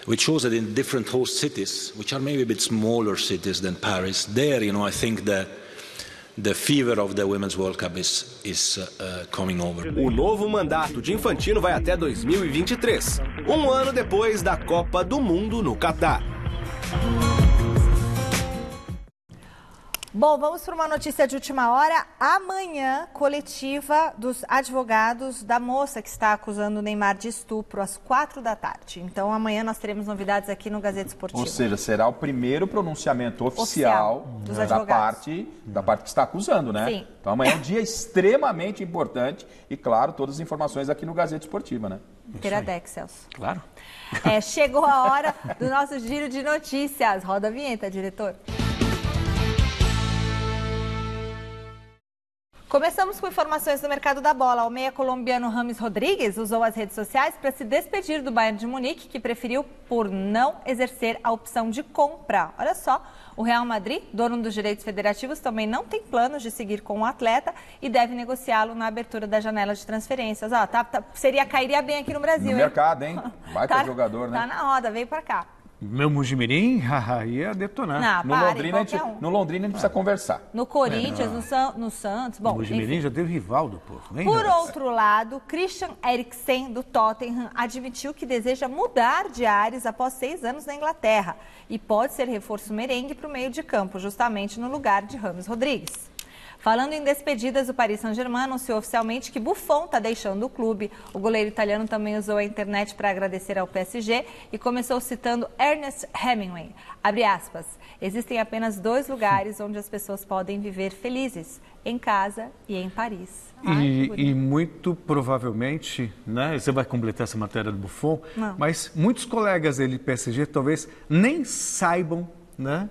which shows that in different host cities, which are maybe a bit smaller cities than Paris, there, I think the the fever of the Women's World Cup is coming over. O novo mandato de Infantino vai até 2023, um ano depois da Copa do Mundo no Catar. Bom, vamos para uma notícia de última hora. Amanhã, coletiva dos advogados da moça que está acusando o Neymar de estupro às 4 da tarde. Então, amanhã nós teremos novidades aqui no Gazeta Esportiva. Ou seja, será o primeiro pronunciamento oficial dos da parte que está acusando, né? Sim. Então, amanhã é um dia extremamente importante e, claro, todas as informações aqui no Gazeta Esportiva, né? Teradex, Celso. Claro. Chegou a hora do nosso giro de notícias. Roda a vinheta, diretor. Começamos com informações do mercado da bola. O meia colombiano James Rodríguez usou as redes sociais para se despedir do Bayern de Munique, que preferiu por não exercer a opção de compra. Olha só, o Real Madrid, dono dos direitos federativos, também não tem planos de seguir com o atleta e deve negociá-lo na abertura da janela de transferências. Ó, cairia bem aqui no Brasil, no mercado, hein? Baita jogador, né? Tá na roda, veio para cá. Meu Mujimirim ia detonar. Não, No Londrina a gente precisa conversar. No Corinthians, no Santos. Bom, o Mujimirim já deu rival do povo. Por outro lado, Christian Eriksen, do Tottenham, admitiu que deseja mudar de ares após 6 anos na Inglaterra e pode ser reforço merengue para o meio de campo, justamente no lugar de James Rodríguez. Falando em despedidas, o Paris Saint-Germain anunciou oficialmente que Buffon está deixando o clube. O goleiro italiano também usou a internet para agradecer ao PSG e começou citando Ernest Hemingway. Abre aspas, existem apenas 2 lugares onde as pessoas podem viver felizes, em casa e em Paris. E muito provavelmente, né, você vai completar essa matéria do Buffon, mas muitos colegas dele do PSG talvez nem saibam, né,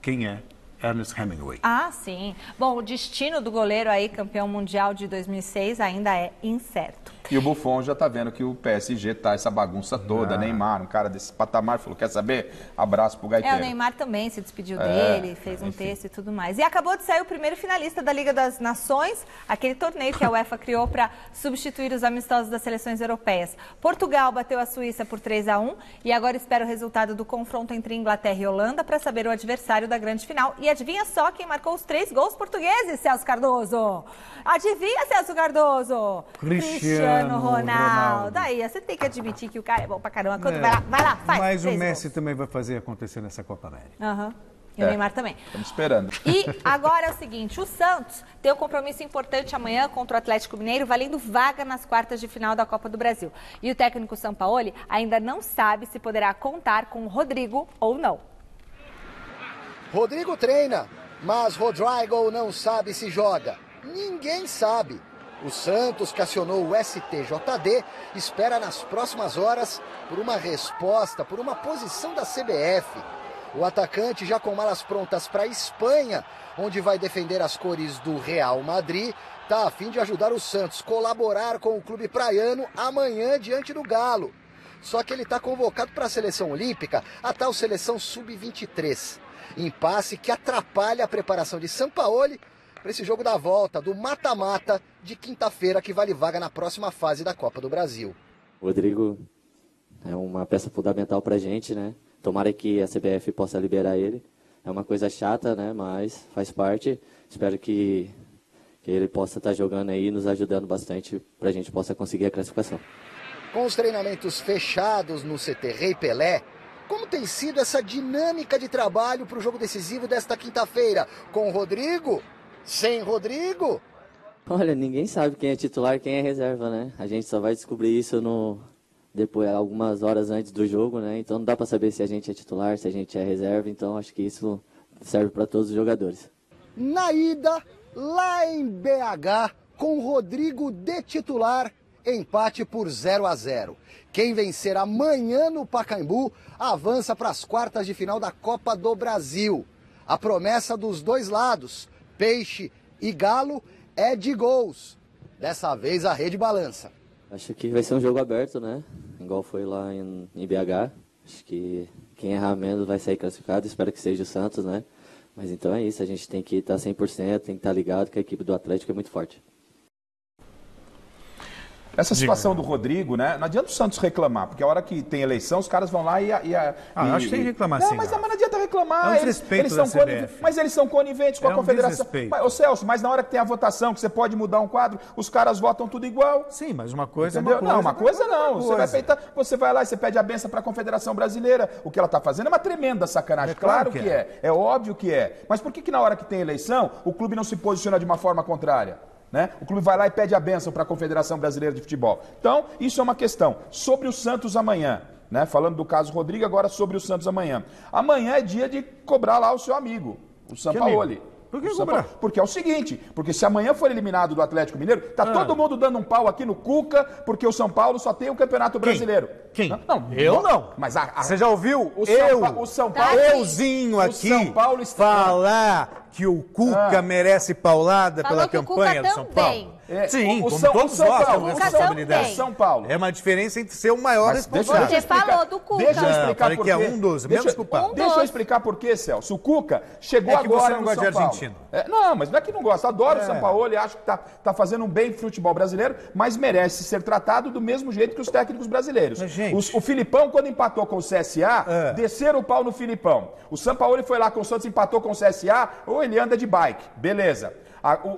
quem é Ernest Hemingway. Ah, sim. Bom, o destino do goleiro aí, campeão mundial de 2006, ainda é incerto. E o Buffon já tá vendo que o PSG tá essa bagunça toda, Neymar, um cara desse patamar, falou, quer saber? Abraço pro gaiteiro. O Neymar também se despediu dele, fez um texto e tudo mais. E acabou de sair o primeiro finalista da Liga das Nações, aquele torneio que a UEFA criou para substituir os amistosos das seleções europeias. Portugal bateu a Suíça por 3-1 e agora espera o resultado do confronto entre Inglaterra e Holanda para saber o adversário da grande final. E adivinha só quem marcou os 3 gols portugueses, Celso Cardoso? Adivinha, Celso Cardoso? Cristiano Ronaldo. Aí, você tem que admitir que o cara é bom pra caramba. Vai lá, faz. Mas o Messi também vai fazer acontecer nessa Copa América. E o Neymar também. Estamos esperando. E agora é o seguinte, o Santos tem um compromisso importante amanhã contra o Atlético Mineiro, valendo vaga nas quartas de final da Copa do Brasil. E o técnico Sampaoli ainda não sabe se poderá contar com o Rodrigo ou não. Rodrigo treina, mas Rodrigo não sabe se joga. Ninguém sabe. O Santos, que acionou o STJD, espera nas próximas horas por uma resposta, por uma posição da CBF. O atacante, já com malas prontas para a Espanha, onde vai defender as cores do Real Madrid, está a fim de ajudar o Santos a colaborar com o clube praiano amanhã diante do Galo. Só que ele está convocado para a seleção olímpica, a tal seleção sub-23. Impasse que atrapalha a preparação de Sampaoli para esse jogo da volta, do mata-mata de quinta-feira, que vale vaga na próxima fase da Copa do Brasil. O Rodrigo é uma peça fundamental para a gente, né? Tomara que a CBF possa liberar ele. É uma coisa chata, né? Mas faz parte. Espero que ele possa estar jogando aí, nos ajudando bastante para a gente possa conseguir a classificação. Com os treinamentos fechados no CT Rei Pelé, como tem sido essa dinâmica de trabalho para o jogo decisivo desta quinta-feira? Com o Rodrigo? Sem Rodrigo? Olha, ninguém sabe quem é titular e quem é reserva, né? A gente só vai descobrir isso depois, algumas horas antes do jogo, né? Então não dá para saber se a gente é titular, se a gente é reserva. Então acho que isso serve para todos os jogadores. Na ida, lá em BH, com o Rodrigo de titular, empate por 0-0. Quem vencer amanhã no Pacaembu avança para as quartas de final da Copa do Brasil. A promessa dos dois lados, Peixe e Galo, é de gols. Dessa vez a rede balança. Acho que vai ser um jogo aberto, né? Igual foi lá em BH. Acho que quem errar menos vai sair classificado. Espero que seja o Santos, né? Mas então é isso, a gente tem que estar 100%, tem que estar ligado que a equipe do Atlético é muito forte. Essa situação do Rodrigo, né? Não adianta o Santos reclamar, porque a hora que tem eleição, os caras vão lá acho que tem que reclamar sim. Mas não adianta reclamar. É um desrespeito da CBF. Mas eles são coniventes com a confederação. Ô Celso, mas na hora que tem a votação, que você pode mudar um quadro, os caras votam tudo igual. Sim, mas uma coisa Entendeu? é uma coisa. Não, uma coisa não. Você vai lá e você pede a benção para a Confederação Brasileira. O que ela está fazendo é uma tremenda sacanagem. Claro que é. É óbvio que é. Mas por que na hora que tem eleição, o clube não se posiciona de uma forma contrária? Né? O clube vai lá e pede a bênção para a Confederação Brasileira de Futebol. Então, isso é uma questão. Sobre o Santos amanhã, né? Falando do caso Rodrigo, agora sobre o Santos amanhã. Amanhã é dia de cobrar lá o seu amigo, o Sampaoli. Por que cobrar? Porque é o seguinte, porque se amanhã for eliminado do Atlético Mineiro, tá todo mundo dando um pau aqui no Cuca, porque o São Paulo só tem o Campeonato Brasileiro. Quem? Não, eu não. Mas você já ouviu o São Paulo, euzinho aqui falar que o Cuca merece paulada pela campanha do São Paulo? Sim, como todos nós temos responsabilidade. São Paulo. É uma diferença entre ser o maior responsável. Você falou do Cuca. Deixa eu explicar por quê. Que é um dos menos culpados. Deixa eu explicar por quê, Celso. O Cuca chegou agora no São Paulo. É que você não gosta de argentino. Não, mas não é que não gosta. Adoro o São Paulo e acho que tá fazendo um bem pro futebol brasileiro, mas merece ser tratado do mesmo jeito que os técnicos brasileiros. O Filipão, quando empatou com o CSA, desceram o pau no Filipão. O Sampaoli foi lá com o Santos, empatou com o CSA, ou ele anda de bike. Beleza.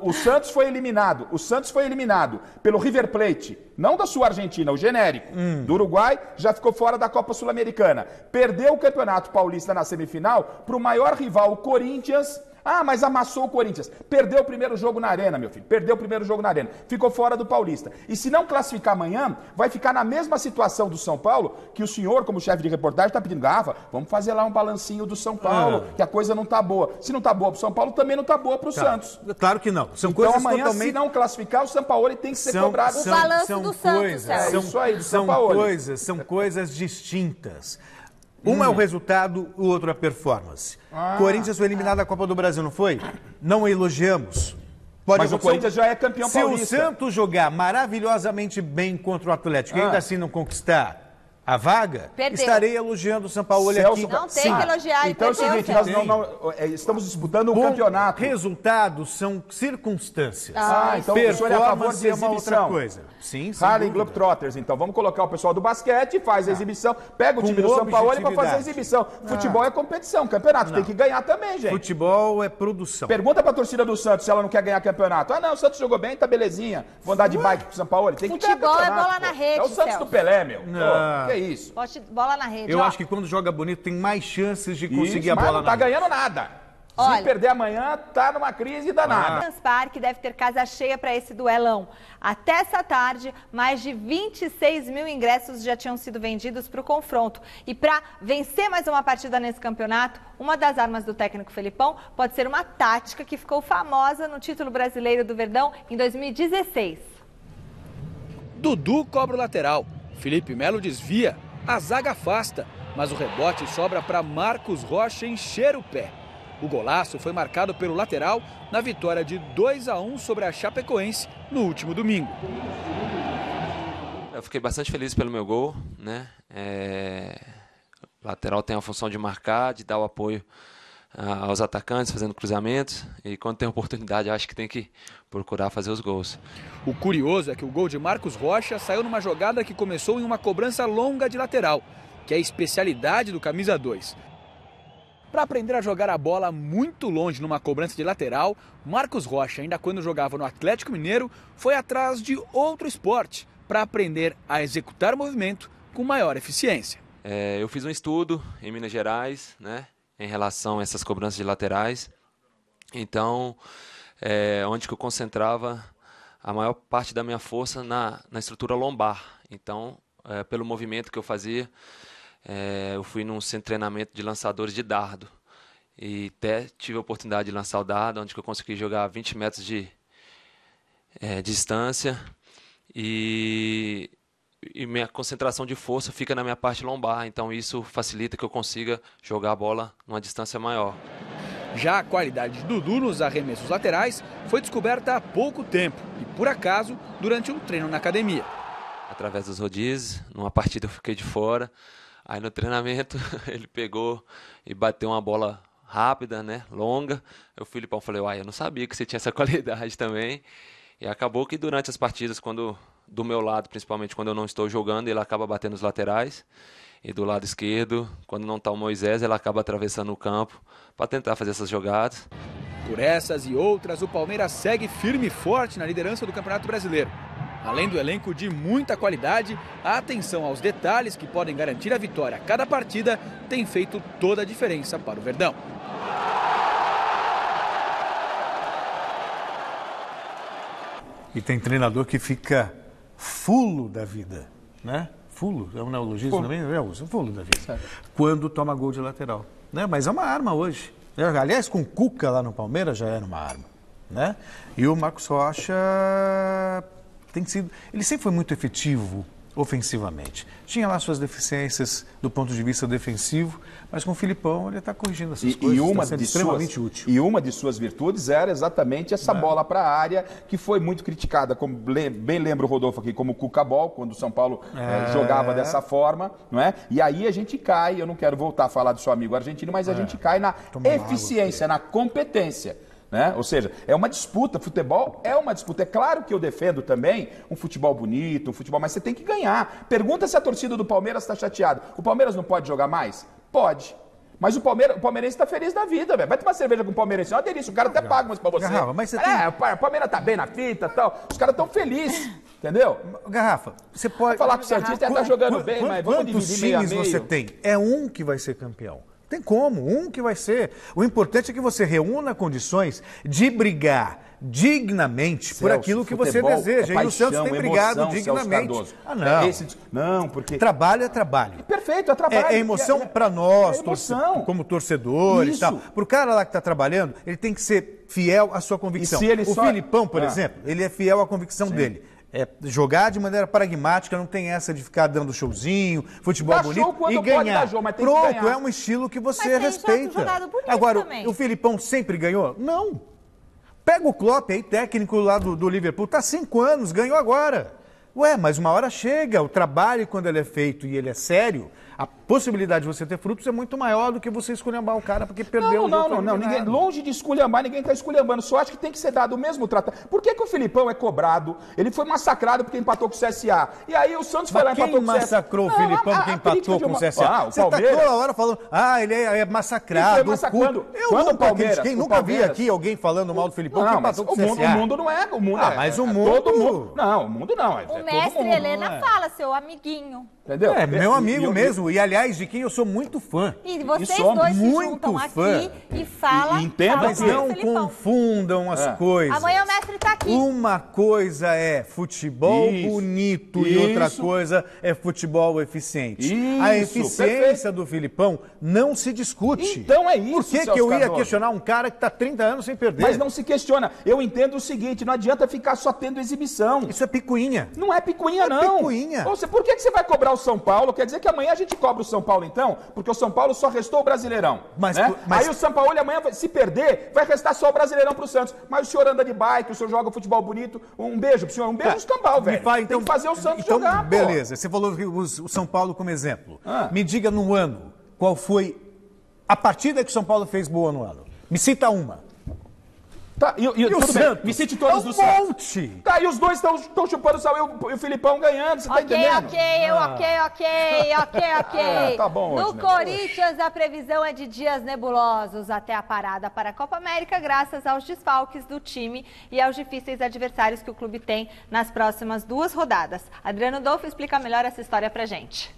O Santos foi eliminado. O Santos foi eliminado pelo River Plate, não da sua Argentina, o genérico. Do Uruguai, já ficou fora da Copa Sul-Americana. Perdeu o Campeonato Paulista na semifinal para o maior rival, o Corinthians. Ah, mas amassou o Corinthians. Perdeu o primeiro jogo na Arena, meu filho. Perdeu o primeiro jogo na Arena. Ficou fora do Paulista. E se não classificar amanhã, vai ficar na mesma situação do São Paulo, que o senhor, como chefe de reportagem, está pedindo, Garrafa, vamos fazer lá um balancinho do São Paulo, que a coisa não está boa. Se não está boa para o São Paulo, também não está boa para o Santos. Claro que não. São então coisas amanhã, totalmente... se não classificar, o São Paulo tem que ser cobrado. O balanço do Santos, isso aí, do São Paulo. São coisas distintas. Um é o resultado, o outro é a performance. Corinthians foi eliminado da Copa do Brasil, não foi? Não elogiamos. Mas o Corinthians já é campeão paulista. Se o Santos jogar maravilhosamente bem contra o Atlético e ainda assim não conquistar a vaga, estarei elogiando o Sampaoli aqui. Não tem que elogiar. Então é o seguinte, nós estamos disputando um campeonato. Resultados são circunstâncias. Então o senhor é a favor de exibição. É uma outra coisa. Sim, Harlem Globetrotters, então. Vamos colocar o pessoal do basquete, faz a exibição, pega o time do Sampaoli para fazer a exibição. Futebol é competição, campeonato tem que ganhar também, gente. Futebol é produção. Pergunta pra torcida do Santos se ela não quer ganhar campeonato. Ah, não, o Santos jogou bem, tá belezinha. Vou andar de bike pro Sampaoli. Tem que ganhar campeonato. Futebol é bola na rede, é o Santos do Pelé, meu. Que é isso? Bola na rede. Eu acho que quando joga bonito tem mais chances de conseguir a bola na rede. Mas não tá ganhando nada. Se perder amanhã, tá numa crise danada. O Transpark deve ter casa cheia para esse duelão. Até essa tarde, mais de 26 mil ingressos já tinham sido vendidos para o confronto. E para vencer mais uma partida nesse campeonato, uma das armas do técnico Felipão pode ser uma tática que ficou famosa no título brasileiro do Verdão em 2016. Dudu cobra o lateral, Felipe Melo desvia, a zaga afasta, mas o rebote sobra para Marcos Rocha encher o pé. O golaço foi marcado pelo lateral na vitória de 2-1 sobre a Chapecoense no último domingo. Eu fiquei bastante feliz pelo meu gol, né? O lateral tem a função de marcar, de dar o apoio aos atacantes, fazendo cruzamentos. E quando tem oportunidade, acho que tem que procurar fazer os gols. O curioso é que o gol de Marcos Rocha saiu numa jogada que começou em uma cobrança longa de lateral, que é a especialidade do camisa 2. Para aprender a jogar a bola muito longe numa cobrança de lateral, Marcos Rocha, ainda quando jogava no Atlético Mineiro, foi atrás de outro esporte para aprender a executar o movimento com maior eficiência. Eu fiz um estudo em Minas Gerais, né, em relação a essas cobranças de laterais. Então, onde que eu concentrava a maior parte da minha força na estrutura lombar. Então, pelo movimento que eu fazia, eu fui num centro de treinamento de lançadores de dardo e até tive a oportunidade de lançar o dardo, onde eu consegui jogar a 20 metros de distância e minha concentração de força fica na minha parte lombar, então isso facilita que eu consiga jogar a bola numa distância maior. Já a qualidade de Dudu nos arremessos laterais foi descoberta há pouco tempo e, por acaso, durante um treino na academia. Através dos rodízios, numa partida eu fiquei de fora. Aí no treinamento ele pegou e bateu uma bola rápida, né, longa. O Filipão falou, eu não sabia que você tinha essa qualidade também. E acabou que durante as partidas, quando do meu lado, principalmente quando eu não estou jogando, ele acaba batendo os laterais. E do lado esquerdo, quando não está o Moisés, ele acaba atravessando o campo para tentar fazer essas jogadas. Por essas e outras, o Palmeiras segue firme e forte na liderança do Campeonato Brasileiro. Além do elenco de muita qualidade, a atenção aos detalhes que podem garantir a vitória a cada partida tem feito toda a diferença para o Verdão. E tem treinador que fica fulo da vida, né? Fulo, é um neologismo também? É, usa fulo da vida. Certo. Quando toma gol de lateral, né? Mas é uma arma hoje. Aliás, com o Cuca lá no Palmeiras já era uma arma, né? E o Marcos Rocha ele sempre foi muito efetivo ofensivamente. Tinha lá suas deficiências do ponto de vista defensivo, mas com o Filipão ele está corrigindo essas coisas, está sendo extremamente útil. E uma de suas virtudes era exatamente essa bola para a área, que foi muito criticada, como bem lembra o Rodolfo aqui, como o Cuca-Ball, quando o São Paulo jogava dessa forma, não é? E aí a gente cai, eu não quero voltar a falar do seu amigo argentino, mas a gente cai na eficiência, na competência. Né? Ou seja, é uma disputa, futebol é uma disputa. É claro que eu defendo também um futebol bonito, um futebol, mas você tem que ganhar. Pergunta se a torcida do Palmeiras está chateada. O Palmeiras não pode jogar mais? Pode. Mas o palmeirense está feliz da vida, velho. Vai tomar cerveja com o palmeirense, é uma delícia. O cara até paga umas pra você. Garrafa, mas você o Palmeiras tá bem na fita e tal. Os caras estão felizes, entendeu? Garrafa, você pode... Vai falar que o Santista tá jogando bem, mas vamos dividir meio a meio. Quantos times você tem? É um que vai ser campeão. Tem como, um que vai ser. O importante é que você reúna condições de brigar dignamente por aquilo que você deseja. Paixão, e o Santos tem brigado dignamente. Não, porque... Trabalho é trabalho. Perfeito, é trabalho. É emoção para nós, como torcedores e tal. Para o cara lá que está trabalhando, ele tem que ser fiel à sua convicção. Filipão, por exemplo, ele é fiel à convicção dele. É jogar de maneira pragmática, não tem essa de ficar dando showzinho, futebol bonito e ganhar. Pronto, é um estilo que você respeita. Agora, o Filipão sempre ganhou? Não. Pega o Klopp aí, técnico lá do Liverpool, tá 5 anos, ganhou agora. Ué, mas uma hora chega, o trabalho quando ele é feito e ele é sério, a possibilidade de você ter frutos é muito maior do que você esculhambar o cara porque perdeu o jogo. Não, ninguém, longe de esculhambar, ninguém está esculhambando, só acho que tem que ser dado o mesmo tratamento. Por que o Filipão é cobrado? Ele foi massacrado porque empatou com o CSA. E aí o Santos foi lá e empatou com o CSA. Quem massacrou o Filipão porque empatou com o CSA? Você está toda hora falando, ele é massacrado. Ele foi massacrando. Quem nunca vi aqui alguém falando mal do Filipão que empatou com o CSA? O mundo não é. O mundo mas o mundo... Todo mundo. Não, o mundo não. O mestre Helena fala, seu amiguinho. Entendeu? É meu amigo mesmo. E aliás, de quem eu sou muito fã. E vocês dois se juntam aqui e falam... Mas não confundam as coisas. Amanhã o mestre está aqui. Uma coisa é futebol bonito e outra coisa é futebol eficiente. A eficiência do Filipão não se discute. Então é isso, Por que eu ia questionar um cara que está 30 anos sem perder? Mas não se questiona. Eu entendo o seguinte, não adianta ficar só tendo exibição. Isso é picuinha. Não é picuinha, não. Picuinha. Por que você vai cobrar o São Paulo? Quer dizer que amanhã a gente cobra o São Paulo, então? Porque o São Paulo só restou o Brasileirão. Mas aí o São Paulo amanhã, se perder, vai restar só o Brasileirão pro Santos. Mas o senhor anda de bike, o senhor joga futebol bonito. Um beijo pro senhor, um beijo no escambau, velho. Tem que fazer o Santos jogar, beleza. Você falou o São Paulo como exemplo. Me diga no ano, qual foi a partida que o São Paulo fez boa no ano? Me cita uma. Tá, e o Santos? Me cite todos do Santos. Monte! Tá, e os dois estão chupando o Filipão ganhando, você tá entendendo? Ok. Tá bom. No Corinthians, a previsão é de dias nebulosos até a parada para a Copa América, graças aos desfalques do time e aos difíceis adversários que o clube tem nas próximas 2 rodadas. Adriano Dolfo explica melhor essa história pra gente.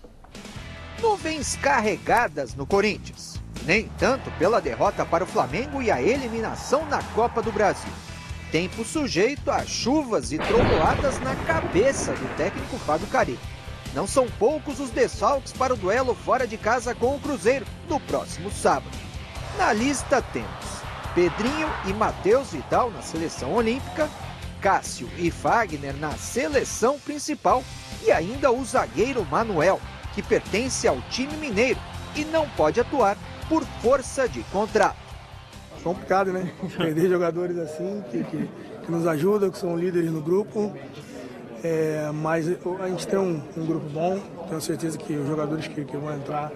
Nuvens carregadas no Corinthians. Nem tanto pela derrota para o Flamengo e a eliminação na Copa do Brasil. Tempo sujeito a chuvas e trovoadas na cabeça do técnico Fábio Carille. Não são poucos os desfalques para o duelo fora de casa com o Cruzeiro no próximo sábado. Na lista temos Pedrinho e Matheus Vidal na seleção olímpica, Cássio e Fagner na seleção principal e ainda o zagueiro Manuel, que pertence ao time mineiro e não pode atuar por força de contrato. Complicado, né? Perder jogadores assim, que nos ajudam, que são líderes no grupo. Mas a gente tem um grupo bom, tenho certeza que os jogadores que vão entrar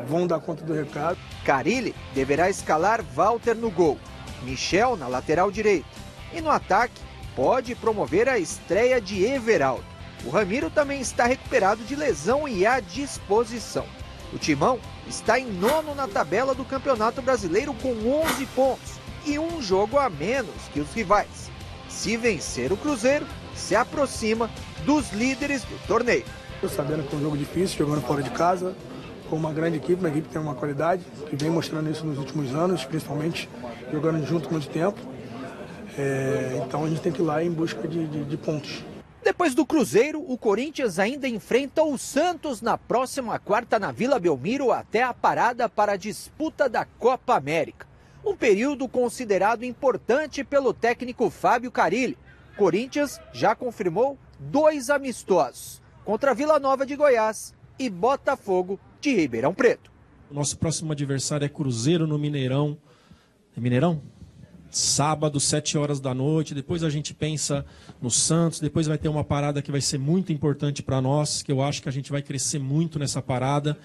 vão dar conta do recado. Carille deverá escalar Walter no gol, Michel na lateral direita. E no ataque, pode promover a estreia de Everaldo. O Ramiro também está recuperado de lesão e à disposição. O Timão está em 9º na tabela do Campeonato Brasileiro com 11 pontos e um jogo a menos que os rivais. Se vencer o Cruzeiro, se aproxima dos líderes do torneio. Estou sabendo que é um jogo difícil, jogando fora de casa, com uma grande equipe, uma equipe que tem uma qualidade, que vem mostrando isso nos últimos anos, principalmente jogando junto muito tempo. Então a gente tem que ir lá em busca de pontos. Depois do Cruzeiro, o Corinthians ainda enfrenta o Santos na próxima quarta na Vila Belmiro até a parada para a disputa da Copa América. Um período considerado importante pelo técnico Fábio Carille. Corinthians já confirmou 2 amistosos, contra Vila Nova de Goiás e Botafogo de Ribeirão Preto. O nosso próximo adversário é Cruzeiro no Mineirão. É Mineirão? Sábado, 7 horas da noite. Depois a gente pensa no Santos. Depois vai ter uma parada que vai ser muito importante para nós, que eu acho que a gente vai crescer muito nessa parada.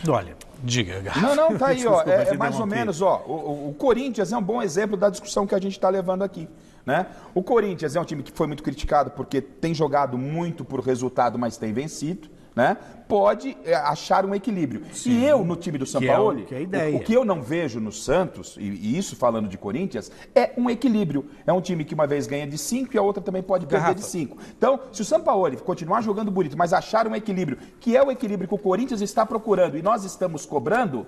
Olha, diga, Garrafa. Não, tá aí, ó. É mais ou menos, ó. O Corinthians é um bom exemplo da discussão que a gente está levando aqui, né? O Corinthians é um time que foi muito criticado porque tem jogado muito por resultado, mas tem vencido, né? Pode achar um equilíbrio. Sim. E eu, no time do Sampaoli, o que eu não vejo no Santos, e isso falando de Corinthians, é um equilíbrio. É um time que uma vez ganha de 5 e a outra também pode perder de 5. Então, se o Sampaoli continuar jogando bonito, mas achar um equilíbrio, que é o equilíbrio que o Corinthians está procurando e nós estamos cobrando,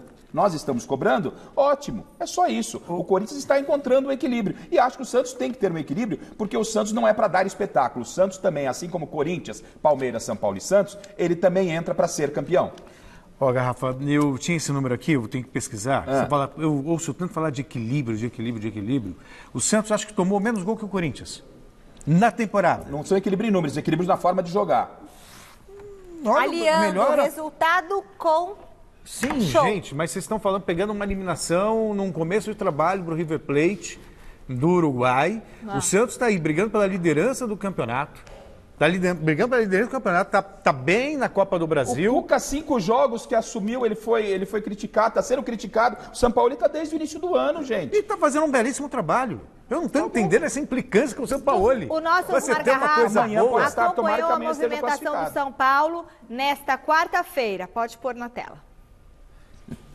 ótimo. É só isso. O Corinthians está encontrando um equilíbrio. E acho que o Santos tem que ter um equilíbrio, porque o Santos não é para dar espetáculo. O Santos também, assim como Corinthians, Palmeiras, São Paulo e Santos, ele também entra para ser campeão. Ó, Garrafa, eu tinha esse número aqui, eu tenho que pesquisar. Eu ouço tanto falar de equilíbrio. O Santos acho que tomou menos gol que o Corinthians na temporada. Não são equilíbrio em números, equilíbrios na forma de jogar. Aliando o resultado com... Sim, gente, mas vocês estão falando, pegando uma eliminação num começo de trabalho para o River Plate do Uruguai. O Santos está aí brigando pela liderança do campeonato. Brigando pela liderança do campeonato, tá bem na Copa do Brasil. O Cuca, 5 jogos que assumiu, ele foi criticado, está sendo criticado. O Sampaoli está desde o início do ano, gente. E está fazendo um belíssimo trabalho. Eu não estou entendendo essa implicância com o Sampaoli. O nosso Você tem uma coisa boa. Acompanhou a movimentação do São Paulo nesta quarta-feira. Pode pôr na tela.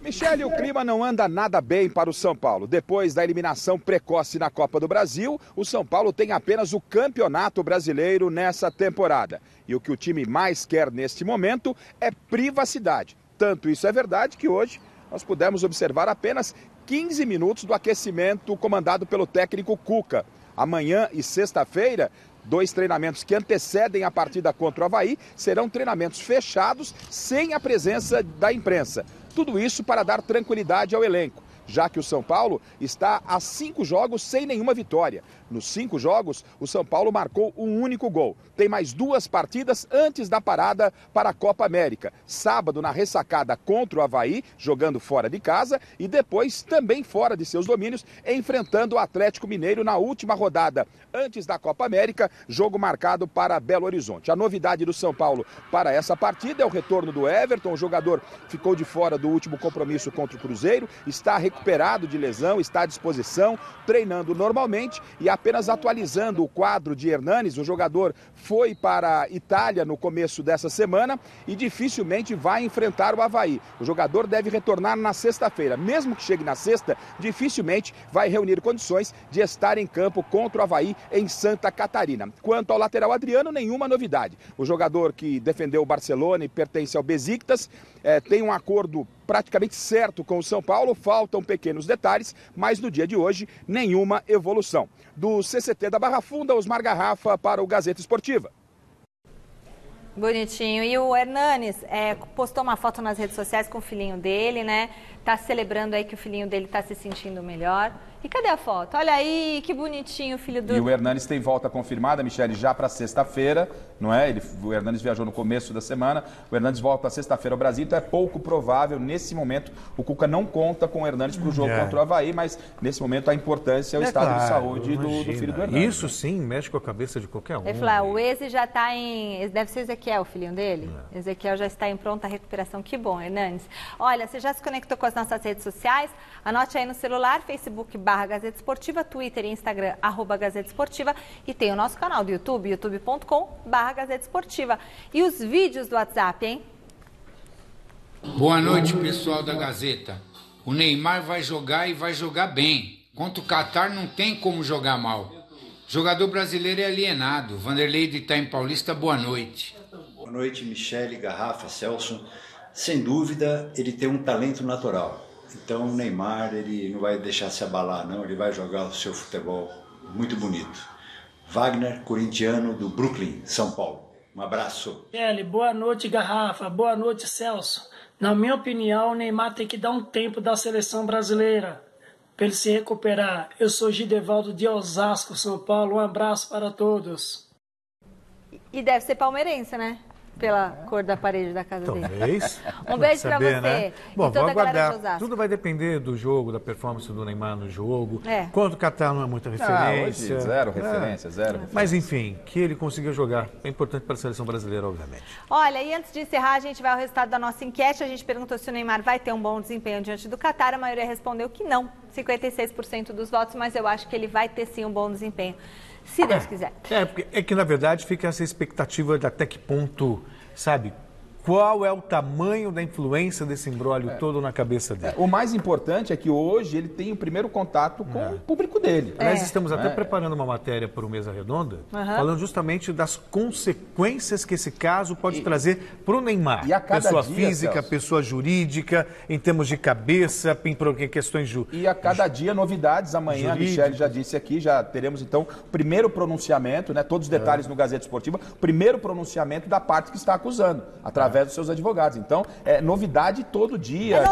Michele, o clima não anda nada bem para o São Paulo. Depois da eliminação precoce na Copa do Brasil, o São Paulo tem apenas o Campeonato Brasileiro nessa temporada. E o que o time mais quer neste momento é privacidade. Tanto isso é verdade que hoje nós pudemos observar apenas 15 minutos do aquecimento comandado pelo técnico Cuca. Amanhã e sexta-feira, 2 treinamentos que antecedem a partida contra o Avaí serão treinamentos fechados sem a presença da imprensa. Tudo isso para dar tranquilidade ao elenco, já que o São Paulo está a 5 jogos sem nenhuma vitória. Nos 5 jogos, o São Paulo marcou um único gol. Tem mais 2 partidas antes da parada para a Copa América. Sábado, na ressacada contra o Avaí, jogando fora de casa, e depois também fora de seus domínios, enfrentando o Atlético Mineiro na última rodada. Antes da Copa América, jogo marcado para Belo Horizonte. A novidade do São Paulo para essa partida é o retorno do Everton. O jogador ficou de fora do último compromisso contra o Cruzeiro, está recuperado de lesão, está à disposição, treinando normalmente e apenas atualizando o quadro de Hernanes. O jogador foi para a Itália no começo dessa semana e dificilmente vai enfrentar o Avaí. O jogador deve retornar na sexta-feira. Mesmo que chegue na sexta, dificilmente vai reunir condições de estar em campo contra o Avaí em Santa Catarina. Quanto ao lateral Adriano, nenhuma novidade. O jogador que defendeu o Barcelona e pertence ao Besiktas tem um acordo praticamente certo com o São Paulo, faltam pequenos detalhes, mas no dia de hoje, nenhuma evolução. Do CCT da Barra Funda, Osmar Garrafa para o Gazeta Esportiva. Bonitinho. E o Hernanes postou uma foto nas redes sociais com o filhinho dele, né? Tá celebrando aí que o filhinho dele tá se sentindo melhor. E cadê a foto? Olha aí, que bonitinho o filho do... E o Hernanes tem volta confirmada, Michele, já para sexta-feira, não é? O Hernanes viajou no começo da semana, o Hernanes volta sexta-feira ao Brasil, então é pouco provável, nesse momento, o Cuca não conta com o Hernanes para o jogo contra o Avaí, mas nesse momento a importância é o estado de saúde do filho do Hernanes. Isso sim mexe com a cabeça de qualquer um. Ele falou, o Eze já está em... Deve ser Ezequiel, o filhinho dele? Ezequiel já está em pronta recuperação. Que bom, Hernanes. Olha, você já se conectou com as nossas redes sociais? Anote aí no celular, Facebook Gazeta Esportiva, Twitter e Instagram, @Gazeta Esportiva, e tem o nosso canal do YouTube, youtube.com/Gazeta Esportiva. E os vídeos do WhatsApp, hein? Boa noite, pessoal da Gazeta. O Neymar vai jogar e vai jogar bem. Contra o Catar não tem como jogar mal. Jogador brasileiro é alienado. Vanderlei do Itaim Paulista, boa noite. Boa noite, Michele, Garrafa, Celso. Sem dúvida, ele tem um talento natural. Então, o Neymar, ele não vai deixar se abalar, não. Ele vai jogar o seu futebol muito bonito. Wagner, corintiano do Brooklyn, São Paulo. Um abraço. Michele, boa noite, Garrafa. Boa noite, Celso. Na minha opinião, o Neymar tem que dar um tempo da seleção brasileira para ele se recuperar. Eu sou Gidevaldo de Osasco, São Paulo. Um abraço para todos. E deve ser palmeirense, né? Pela cor da parede da casa dele. Talvez. Um beijo para você. Né? Bom, e toda vamos a galera de aguardar. Osasco. Tudo vai depender do jogo, da performance do Neymar no jogo. É. Quanto o Catar não é muita referência. Hoje, zero referência. Mas enfim, que ele consiga jogar é importante para a seleção brasileira, obviamente. Olha, e antes de encerrar, a gente vai ao resultado da nossa enquete. A gente perguntou se o Neymar vai ter um bom desempenho diante do Catar. A maioria respondeu que não. 56% dos votos, mas eu acho que ele vai ter sim um bom desempenho, se Deus quiser. É que, na verdade, fica essa expectativa de até que ponto, sabe, qual é o tamanho da influência desse imbróglio todo na cabeça dele. O mais importante é que hoje ele tem o primeiro contato com o público dele. Aliás, estamos até preparando uma matéria para o Mesa Redonda, falando justamente das consequências que esse caso pode trazer para o Neymar. E a cada pessoa dia, física, Celso, pessoa jurídica, em termos de cabeça, em questões jurídicas. E a cada dia novidades. Amanhã a Michele já disse aqui, já teremos então o primeiro pronunciamento, né? Todos os detalhes no Gazeta Esportiva, primeiro pronunciamento da parte que está acusando, através dos seus advogados. Então, é novidade todo dia.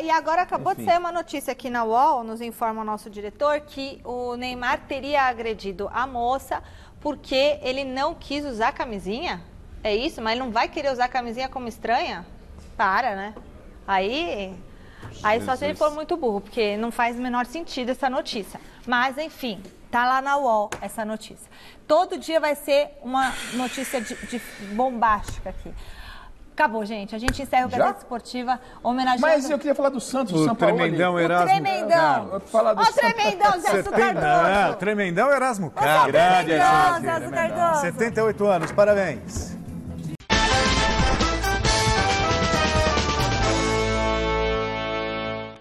E agora acabou de sair uma notícia aqui na UOL, nos informa o nosso diretor, que o Neymar teria agredido a moça porque ele não quis usar camisinha. É isso? Mas ele não vai querer usar camisinha como estranha? Para, né? Aí só se ele for muito burro, porque não faz o menor sentido essa notícia. Mas, enfim, tá lá na UOL essa notícia. Todo dia vai ser uma notícia de bombástica aqui. Acabou, gente. A gente encerra o Gazeta Esportiva homenageando... Mas eu queria falar do Santos, do São Paulo. Tremendão Erasmo. O Tremendão. Ó, o Tremendão, Zé Cardoso. Tremendão Erasmo Carlos. Grande Zé Cardoso. 78 anos, parabéns.